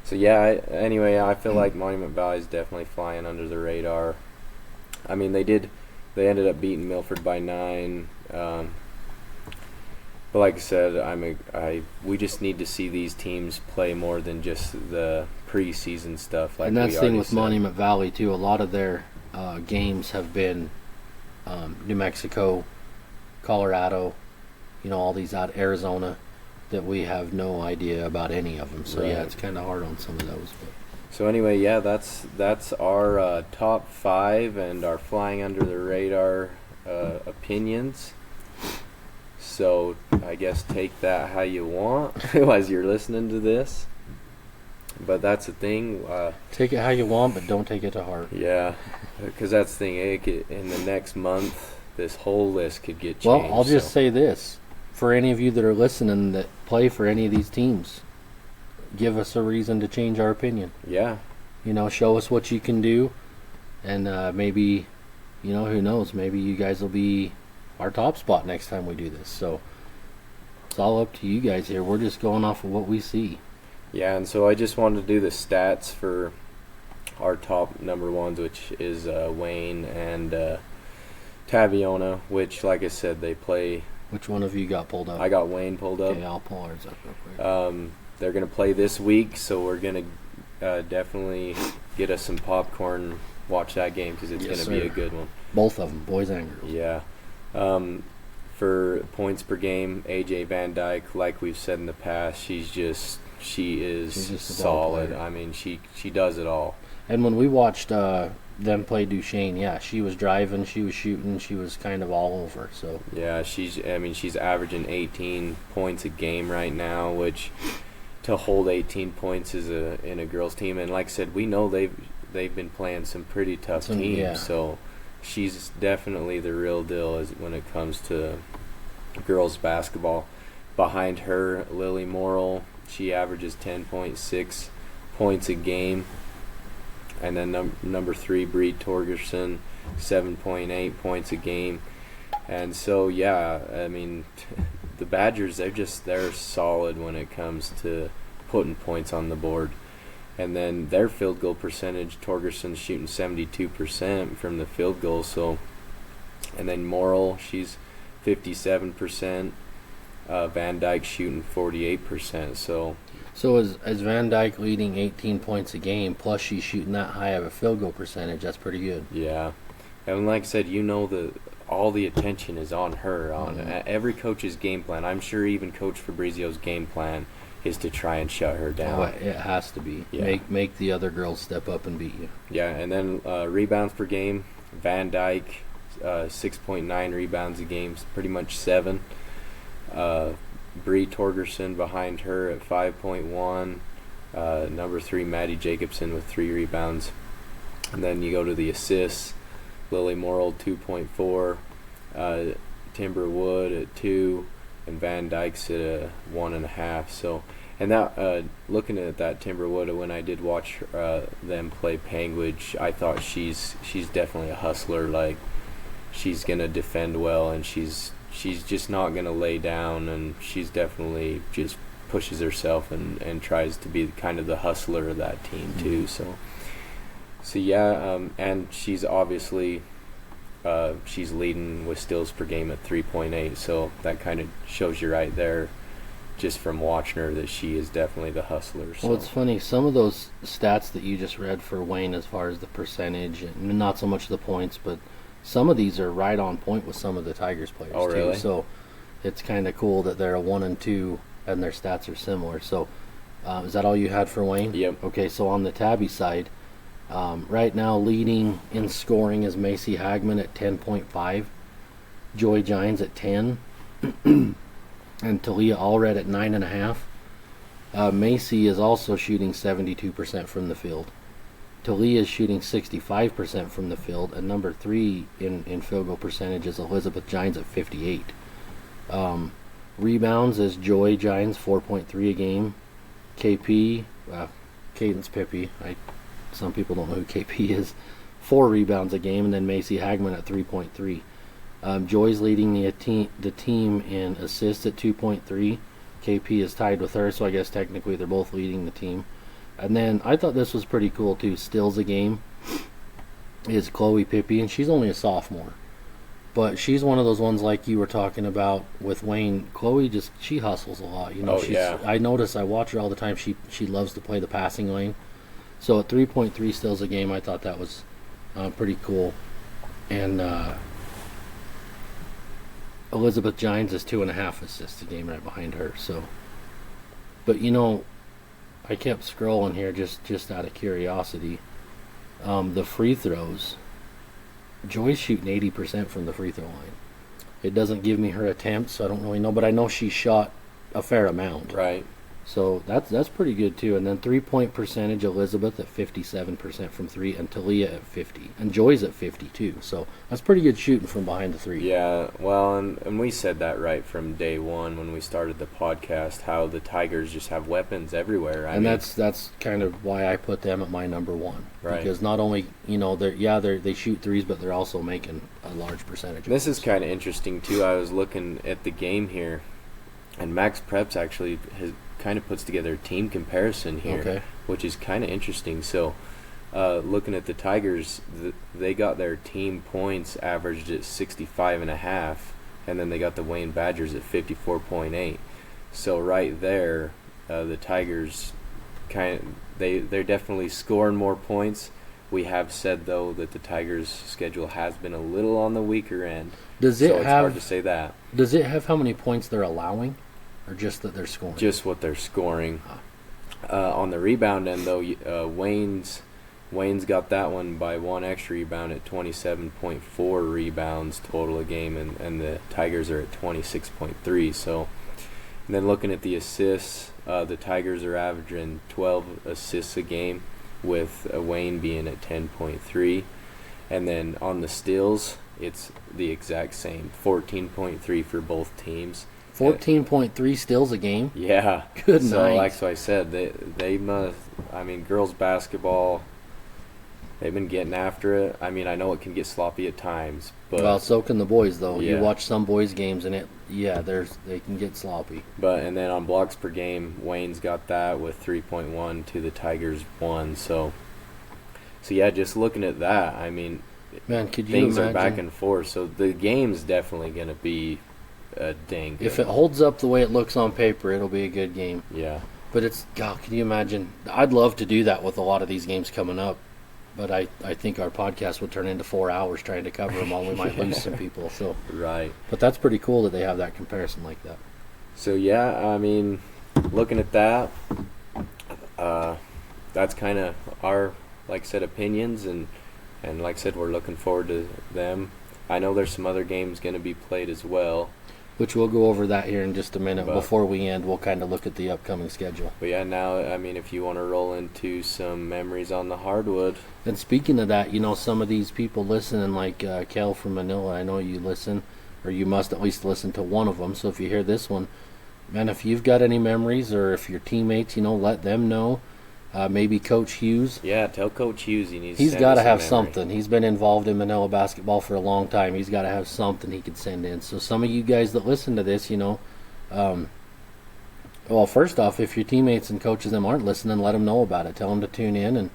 So yeah. Anyway, I feel like Monument Valley is definitely flying under the radar. I mean, they ended up beating Milford by 9. But like I said, we just need to see these teams play more than just the preseason stuff. Like And that's we the thing already with said. Monument Valley too. A lot of their games have been New Mexico, Colorado, all these out Arizona, that we have no idea about any of them. So yeah, Right. it's kind of hard on some of those. But So anyway, yeah, that's our top 5 and our flying under the radar opinions. So I guess take that how you want as you're listening to this. But that's the thing. take it how you want, but don't take it to heart. Yeah, because that's the thing. In the next month, this whole list could get changed. Well, I'll just so. say this: for any of you that are listening that play for any of these teams, give us a reason to change our opinion. Yeah, Show us what you can do, and maybe, who knows? Maybe you guys will be our top spot next time we do this. So it's all up to you guys here. We're just going off of what we see. yeah, and so I just wanted to do the stats for our top number ones, which is Wayne and Taviona, which, like I said, they play. Which one of you got pulled up? I got Wayne pulled up. Okay, I'll pull ours up real quick. They're going to play this week, so we're going to definitely get us some popcorn, watch that game, because it's Yes, going to be sir. a good one. Both of them, boys and girls. Yeah. For points per game, AJ Van Dyke, like we've said in the past, she is She's just a ball solid. player. I mean, she does it all. And when we watched them play Duchesne, yeah, she was driving, she was shooting, she was kind of all over. So Yeah, she's averaging 18 points a game right now, which to hold 18 points is in a girls team, and like I said, we know they've been playing some pretty tough teams, yeah. so she's definitely the real deal when it comes to girls basketball. Behind her, Lily Morrill, she averages 10.6 points a game. And then number 3, Bree Torgerson, 7.8 points a game. And so, yeah, I mean, the Badgers, they're solid when it comes to putting points on the board. And then their field goal percentage, Torgerson's shooting 72% from the field goal. So, and then Morrill, she's 57%. Van Dyke shooting 48%. So as Van Dyke leading 18 points a game, plus she's shooting that high of a field goal percentage, that's pretty good. Yeah, and like I said, all the attention is on her, on every coach's game plan. I'm sure even Coach Fabrizio's game plan is to try and shut her down. Oh, it has to be. Yeah. Make the other girls step up and beat you. Yeah, and then rebounds per game, Van Dyke, 6.9 rebounds a game, pretty much 7. Bree Torgerson behind her at 5.1. Number 3, Maddie Jacobson with 3 rebounds. And then you go to the assists, Lily Morrill 2.4, Timber Wood at 2, and Van Dyke's at 1.5. So, and that looking at that Timber Wood, when I did watch them play Panguage, I thought she's definitely a hustler. Like, she's gonna defend well, and she's just not going to lay down, and she's definitely just pushes herself and tries to be kind of the hustler of that team too. So yeah, and she's obviously she's leading with steals per game at 3.8, so that kind of shows you right there, just from watching her, that she is definitely the hustler. So. Well, it's funny, some of those stats that you just read for Wayne as far as the percentage, and not so much the points, but some of these are right on point with some of the Tigers players Oh, really? too. So it's kind of cool that they're a 1 and 2 and their stats are similar. So is that all you had for Wayne? Yep. Okay, so on the Tabby side, right now leading in scoring is Macy Hagman at 10.5, Joy Gines at 10, and Talia Allred at 9.5. Wacey is also shooting 72% from the field. Talia is shooting 65% from the field, and number 3 in field goal percentage is Elizabeth Giles at 58. Rebounds is Joy Giles, 4.3 a game. KP, Cadence Pippi, some people don't know who KP is, 4 rebounds a game, and then Macy Hagman at 3.3. Joy's leading the team in assists at 2.3. KP is tied with her, so I guess technically they're both leading the team. And then I thought this was pretty cool too. Stills a game is Chloe Pippi, and she's only a sophomore. But she's one of those ones like you were talking about with Wayne. Chloe she hustles a lot. I notice I watch her all the time. She loves to play the passing lane. So at 3.3 stills a game, I thought that was pretty cool. And Elizabeth Giles is 2.5 assists a game right behind her. So, but I kept scrolling here just out of curiosity. The free throws, Joy's shooting 80% from the free throw line. It doesn't give me her attempts, so I don't really know, but I know she shot a fair amount. Right. So that's pretty good too. And then 3-point percentage, Elizabeth at 57% from 3, and Talia at 50, and Joy's at 52. So that's pretty good shooting from behind the 3. Yeah, well, and we said that right from day one when we started the podcast, how the Tigers just have weapons everywhere. I mean, that's kind of why I put them at my number 1. Right. Because not only they shoot threes, but they're also making a large percentage. This is kind of interesting too. I was looking at the game here, and Max Preps actually kind of puts together a team comparison here, which is kind of interesting. So looking at the Tigers, they got their team points averaged at 65.5, and then they got the Wayne Badgers at 54.8. So right there, the Tigers they're definitely scoring more points. We have said though that the Tigers' schedule has been a little on the weaker end. It's hard to say that. Does it have how many points they're allowing? Or just that they're scoring? Just what they're scoring. On the rebound end, though, Wayne's got that one by 1 extra rebound at 27.4 rebounds total a game, and the Tigers are at 26.3. So, and then looking at the assists, the Tigers are averaging 12 assists a game, with Wayne being at 10.3. And then on the steals, it's the exact same, 14.3 for both teams. 14.3 steals a game? Yeah. Good so night. like I said, they must, girls basketball, they've been getting after it. I know it can get sloppy at times, but well, so can the boys though. Yeah. You watch some boys games and they can get sloppy. And then on blocks per game, Wayne's got that with 3.1 to the Tigers 1. So yeah, just looking at that, man, could you things imagine? are back and forth. So the game's definitely going to be a dang good If it holds up the way it looks on paper, it'll be a good game. Yeah. But can you imagine? I'd love to do that with a lot of these games coming up, but I think our podcast would turn into 4 hours trying to cover them all. We might lose some people. So Right. But that's pretty cool that they have that comparison like that. So yeah, looking at that, that's kind of our, like I said, opinions, and like I said, we're looking forward to them. I know there's some other games going to be played as well. Which we'll go over that here in just a minute. Before we end, we'll kind of look at the upcoming schedule. But yeah, now, if you want to roll into some memories on the hardwood. And speaking of that, some of these people listening, like Kel from Manila, I know you listen, or you must at least listen to one of them. So if you hear this one, man, if you've got any memories, or if your teammates, let them know. Maybe Coach Hughes. Yeah, tell Coach Hughes he's got to have something. He's been involved in Manila basketball for a long time. He's got to have something he could send in. So some of you guys that listen to this, well, first off, if your teammates and coaches them aren't listening, let them know about it. Tell them to tune in and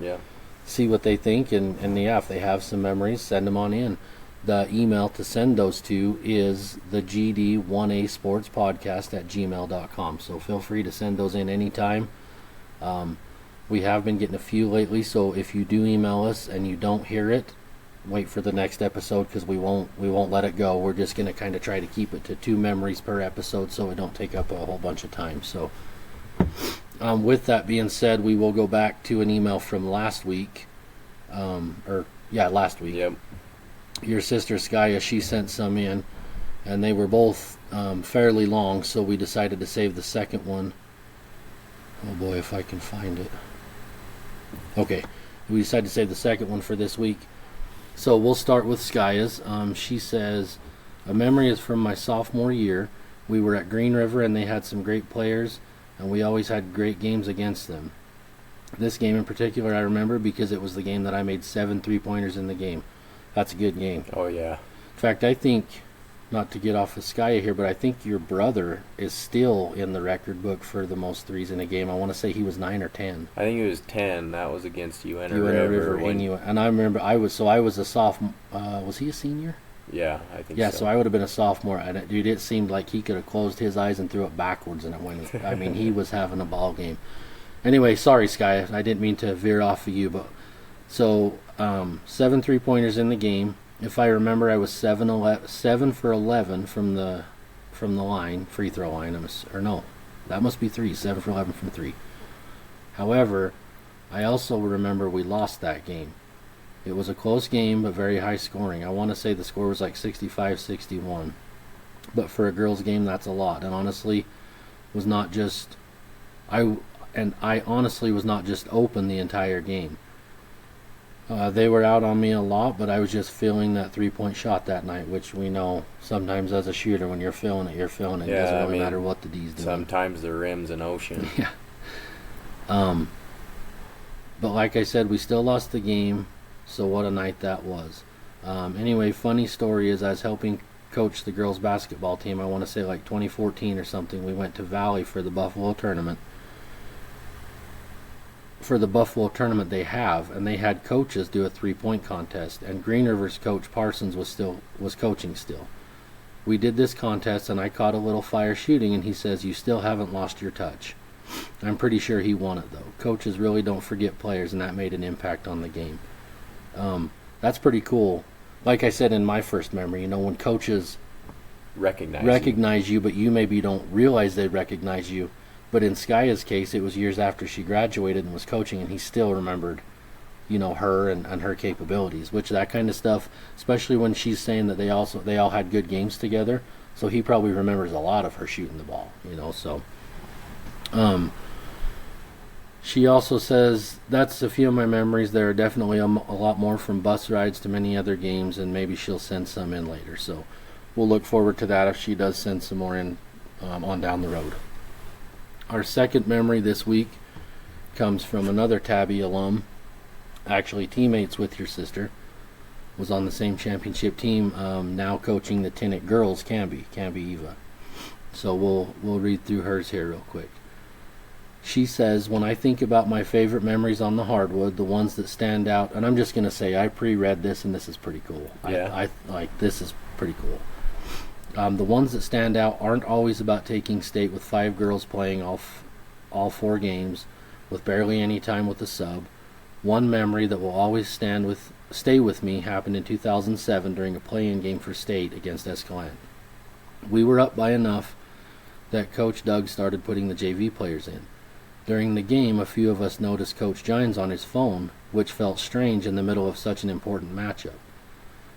see what they think. And if they have some memories, send them on in. The email to send those to is the GD1A Sports Podcast at gmail.com. So feel free to send those in anytime. We have been getting a few lately, so if you do email us and you don't hear it, wait for the next episode, because we won't let it go. We're just going to kind of try to keep it to 2 memories per episode, so it don't take up a whole bunch of time. So with that being said, we will go back to an email from last week. Last week. Yep. Your sister Skya, she sent some in. and they were both fairly long, so we decided to save the second one. Oh boy, if I can find it. Okay, we decided to save the second one for this week. So we'll start with Skaya's. She says, a memory is from my sophomore year. We were at Green River and they had some great players, and we always had great games against them. This game in particular I remember because it was the game that I made 7 3-pointers in the game. That's a good game. Oh, yeah. In fact, I think, not to get off of Skya here, but I think your brother is still in the record book for the most threes in a game. I want to say he was 9 or 10. I think it was 10. That was against UNA River. And I remember I was a sophomore. Was he a senior? Yeah, I think so. Yeah, so I would have been a sophomore. And dude, it seemed like he could have closed his eyes and threw it backwards, and it went. I mean, he was having a ball game. Anyway, sorry, Skya. I didn't mean to veer off of you, but so 7 3-pointers in the game. If I remember, I was 7 for 11 from the line, free throw line. Or no, that must be 3. 7 for 11 from 3. However, I also remember we lost that game. It was a close game, but very high scoring. I want to say the score was like 65-61. But for a girls' game, that's a lot. And honestly, was not just I honestly was not just open the entire game. They were out on me a lot, but I was just feeling that 3-point shot that night, which we know sometimes as a shooter, when you're feeling it, you're feeling it. It doesn't really matter what the D's do. Sometimes the rim's an ocean. Yeah. But like I said, we still lost the game, so what a night that was. Anyway, funny story is I was helping coach the girls basketball team. I want to say like 2014 or something. We went to Valley for the Buffalo tournament. For the Buffalo tournament they had coaches do a 3-point contest, and Green River's coach Parsons was coaching still. We did this contest and I caught a little fire shooting, and he says, you still haven't lost your touch. I'm pretty sure he won it though. Coaches really don't forget players, and that made an impact on the game. That's pretty cool. Like I said in my first memory, when coaches recognize you, but you maybe don't realize they recognize you. But in Skya's case, it was years after she graduated and was coaching, and he still remembered, her and her capabilities. Which that kind of stuff, especially when she's saying that they all had good games together, so he probably remembers a lot of her shooting the ball. So. She also says, that's a few of my memories. There are definitely a lot more from bus rides to many other games, and maybe she'll send some in later. So we'll look forward to that if she does send some more in on down the road. Our second memory this week comes from another Tabby alum, actually teammates with your sister, was on the same championship team, now coaching the Tinnick girls, Canby Eva. So we'll read through hers here real quick. She says, when I think about my favorite memories on the hardwood, the ones that stand out, and I'm just going to say I pre-read this, and this is pretty cool. Yeah. This is pretty cool. The ones that stand out aren't always about taking state with 5 girls playing all 4 games with barely any time with the sub. One memory that will always stay with me happened in 2007 during a play-in game for state against Escalante. We were up by enough that Coach Doug started putting the JV players in. During the game, a few of us noticed Coach Giles on his phone, which felt strange in the middle of such an important matchup.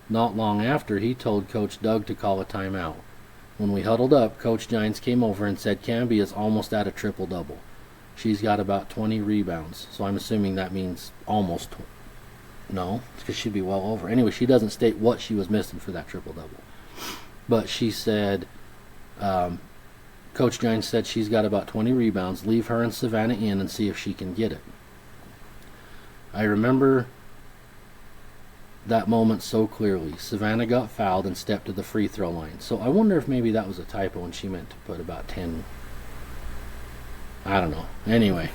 Not long after, he told Coach Doug to call a timeout. When we huddled up, Coach Giles came over and said Canby is almost at a triple-double. She's got about 20 rebounds, so I'm assuming that means almost. No, because she'd be well over. Anyway, she doesn't state what she was missing for that triple-double. But she said, Coach Giles said she's got about 20 rebounds. Leave her and Savannah in and see if she can get it. I remember that moment so clearly. Savannah got fouled and stepped to the free throw line. So I wonder if maybe that was a typo and she meant to put about 10. I don't know. Anyway,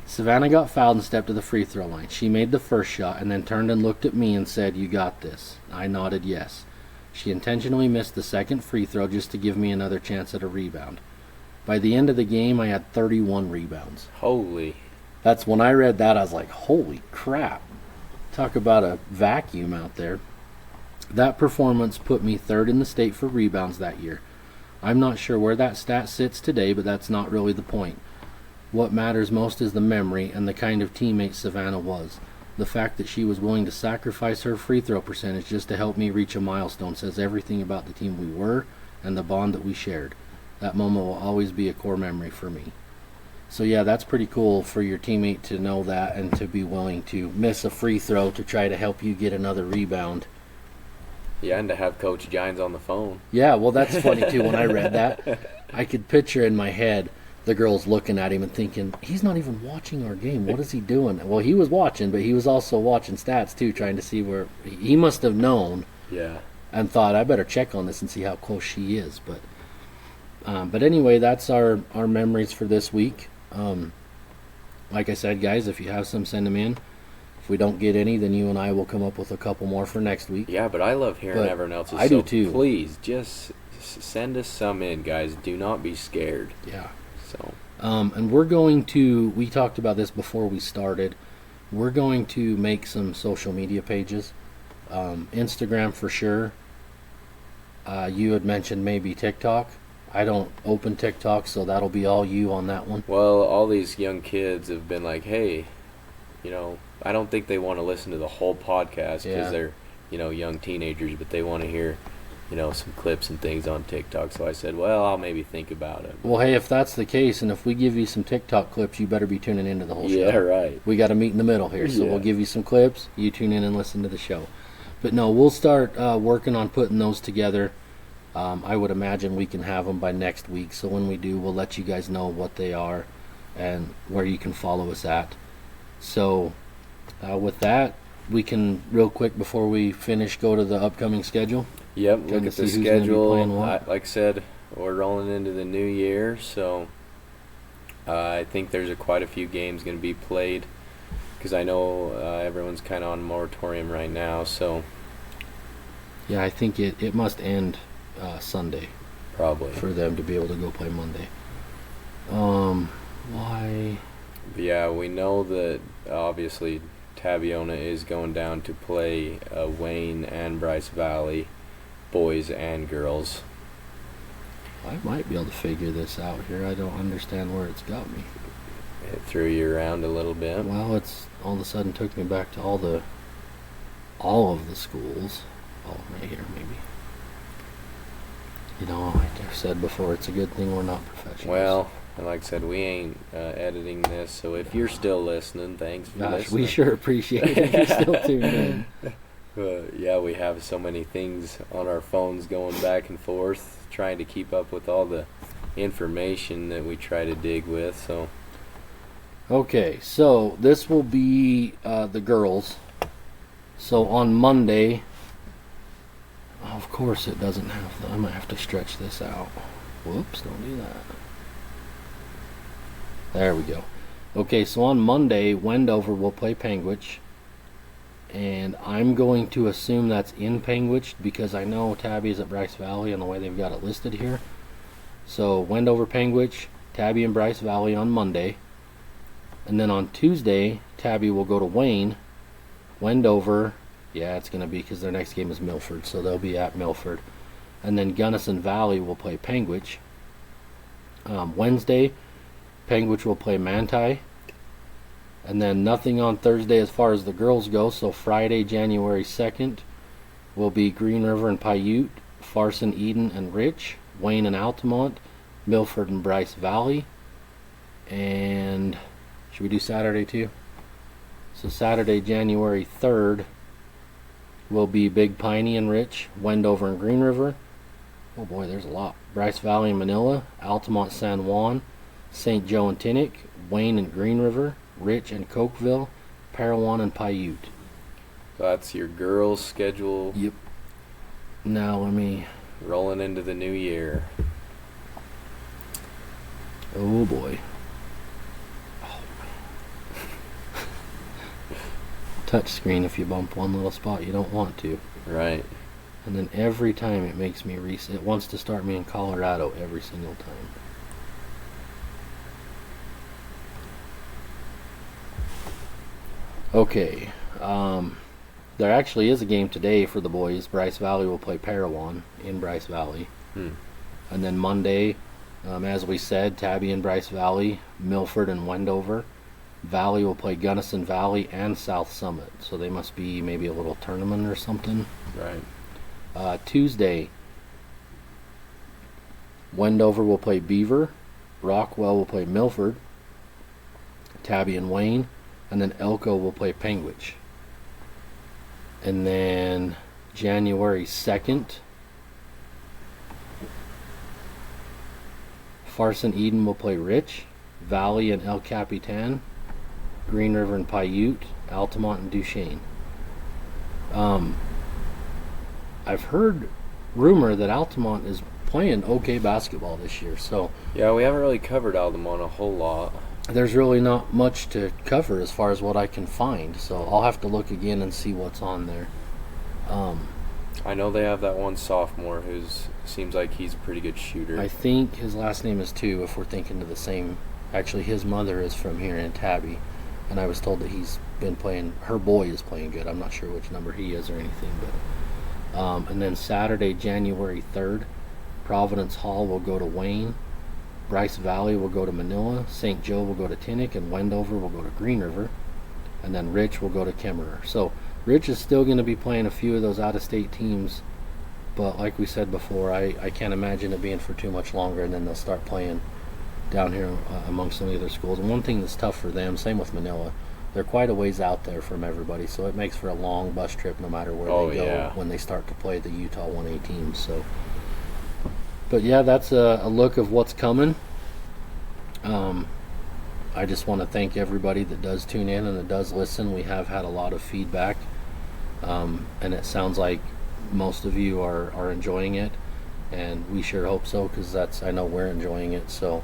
Savannah got fouled and stepped to the free throw line. She made the first shot and then turned and looked at me and said, you got this. I nodded yes. She intentionally missed the second free throw just to give me another chance at a rebound. By the end of the game, I had 31 rebounds. Holy. That's when I read that, I was like, holy crap. Talk about a vacuum out there. That performance put me 3rd in the state for rebounds that year. I'm not sure where that stat sits today, but that's not really the point. What matters most is the memory and the kind of teammate Savannah was. The fact that she was willing to sacrifice her free throw percentage just to help me reach a milestone says everything about the team we were and the bond that we shared. That moment will always be a core memory for me. So yeah, that's pretty cool for your teammate to know that and to be willing to miss a free throw to try to help you get another rebound. Yeah, and to have Coach Giles on the phone. Yeah, well, that's funny too. When I read that, I could picture in my head the girls looking at him and thinking, he's not even watching our game. What is he doing? Well, he was watching, but he was also watching stats too, trying to see where he must have known. Yeah. And thought, I better check on this and see how close she is. But anyway, that's our memories for this week. Like I said, guys, if you have some, send them in. If we don't get any, then you and I will come up with a couple more for next week. Yeah, but I love hearing everyone else's. I do too. Please, just send us some in, guys. Do not be scared. Yeah. So. And we're going to, we talked about this before we started, we're going to make some social media pages. Instagram for sure. You had mentioned maybe TikTok. I don't open TikTok, so that'll be all you on that one. Well, all these young kids have been like, hey, I don't think they want to listen to the whole podcast because they're, young teenagers, but they want to hear, some clips and things on TikTok. So I said, well, I'll maybe think about it. Well, hey, if that's the case, and if we give you some TikTok clips, you better be tuning into the whole show. Yeah, right. We got to meet in the middle here, so we'll give you some clips. You tune in and listen to the show. But no, we'll start working on putting those together. I would imagine we can have them by next week. So when we do, we'll let you guys know what they are and where you can follow us at. So with that, we can real quick before we finish go to the upcoming schedule. Yep, look at the schedule. Like I said, we're rolling into the new year, so I think there's quite a few games going to be played because I know everyone's kind of on moratorium right now. So yeah, I think it must end Sunday. Probably. For them to be able to go play Monday. Why? Yeah, we know that obviously Tabiona is going down to play Wayne and Bryce Valley, boys and girls. I might be able to figure this out here. I don't understand where it's got me. It threw you around a little bit. Well, it's all of a sudden took me back to all of the schools. Oh, right here, maybe. Like I said before, it's a good thing we're not professionals. Well, and like I said, we ain't editing this, so if you're still listening, thanks for listening. We sure appreciate it if you're still tuned in. Yeah, we have so many things on our phones going back and forth, trying to keep up with all the information that we try to dig with. So. Okay, so this will be the girls. So on Monday, of course it doesn't have I might have to stretch this out. Whoops, don't do that. There we go. Okay, so on Monday, Wendover will play Panguitch. And I'm going to assume that's in Panguitch because I know Tabby is at Bryce Valley and the way they've got it listed here. So Wendover, Panguitch, Tabby and Bryce Valley on Monday. And then on Tuesday, Tabby will go to Wayne. Wendover, yeah, it's going to be because their next game is Milford, so they'll be at Milford. And then Gunnison Valley will play Panguitch. Wednesday, Panguitch will play Manti. And then nothing on Thursday as far as the girls go, so Friday, January 2nd, will be Green River and Paiute, Farson, Eden, and Rich, Wayne and Altamont, Milford and Bryce Valley. And should we do Saturday too? So Saturday, January 3rd, will be Big Piney and Rich, Wendover and Green River. Oh boy, there's a lot. Bryce Valley and Manila, Altamont, San Juan, St. Joe and Tinnick, Wayne and Green River, Rich and Cokeville, Parowan and Paiute. So that's your girls' schedule. Yep. Now let me... Rolling into the new year. Oh boy. Touch screen, if you bump one little spot you don't want to. Right. And then every time it makes me reset. It wants to start me in Colorado every single time. Okay. There actually is a game today for the boys. Bryce Valley will play Parowan in Bryce Valley. And then Monday, as we said, Tabby and Bryce Valley, Milford and Wendover. Valley will play Gunnison Valley and South Summit, so they must be maybe a little tournament or something. Right. Tuesday, Wendover will play Beaver, Rockwell will play Milford, Tabby and Wayne, and then Elko will play Penguich. And then January 2nd, Farson Eden will play Rich, Valley and El Capitan, Green River and Paiute, Altamont and Duchesne. I've heard rumor that Altamont is playing okay basketball this year, so Yeah, we haven't really covered Altamont a whole lot. there's really not much to cover as far as what I can find, so I'll have to look again and see what's on there. I know they have that one sophomore who seems like he's a pretty good shooter. I think his last name is too, if we're thinking of the same. Actually, his mother is from here in Tabby, and I was told that he's been playing, her boy is playing good. I'm not sure which number he is or anything, but and then Saturday, January 3rd, Providence Hall will go to Wayne, Bryce Valley will go to Manila, St. Joe will go to Tinnick, and Wendover will go to Green River, and then Rich will go to Kemmerer. So Rich is still going to be playing a few of those out-of-state teams, but like we said before, I can't imagine it being for too much longer, and then they'll start playing down here amongst some of the other schools. And one thing that's tough for them, same with Manila, they're quite a ways out there from everybody, so it makes for a long bus trip no matter where they go when they start to play the Utah 1A teams. So, but yeah, that's a look of what's coming. I just want to thank everybody that does tune in and that does listen. We have had a lot of feedback, and it sounds like most of you are enjoying it, and we sure hope so, because I know we're enjoying it. So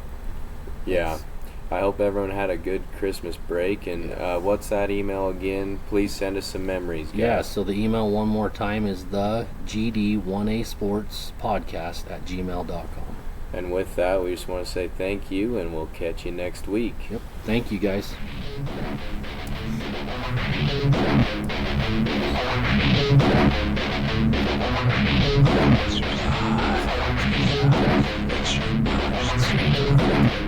yeah, I hope everyone had a good Christmas break. And what's that email again? Please send us some memories, guys. Yeah, so the email one more time is the GD1A Sports Podcast at gmail.com. And with that, we just want to say thank you, and we'll catch you next week. Yep. Thank you, guys. It's your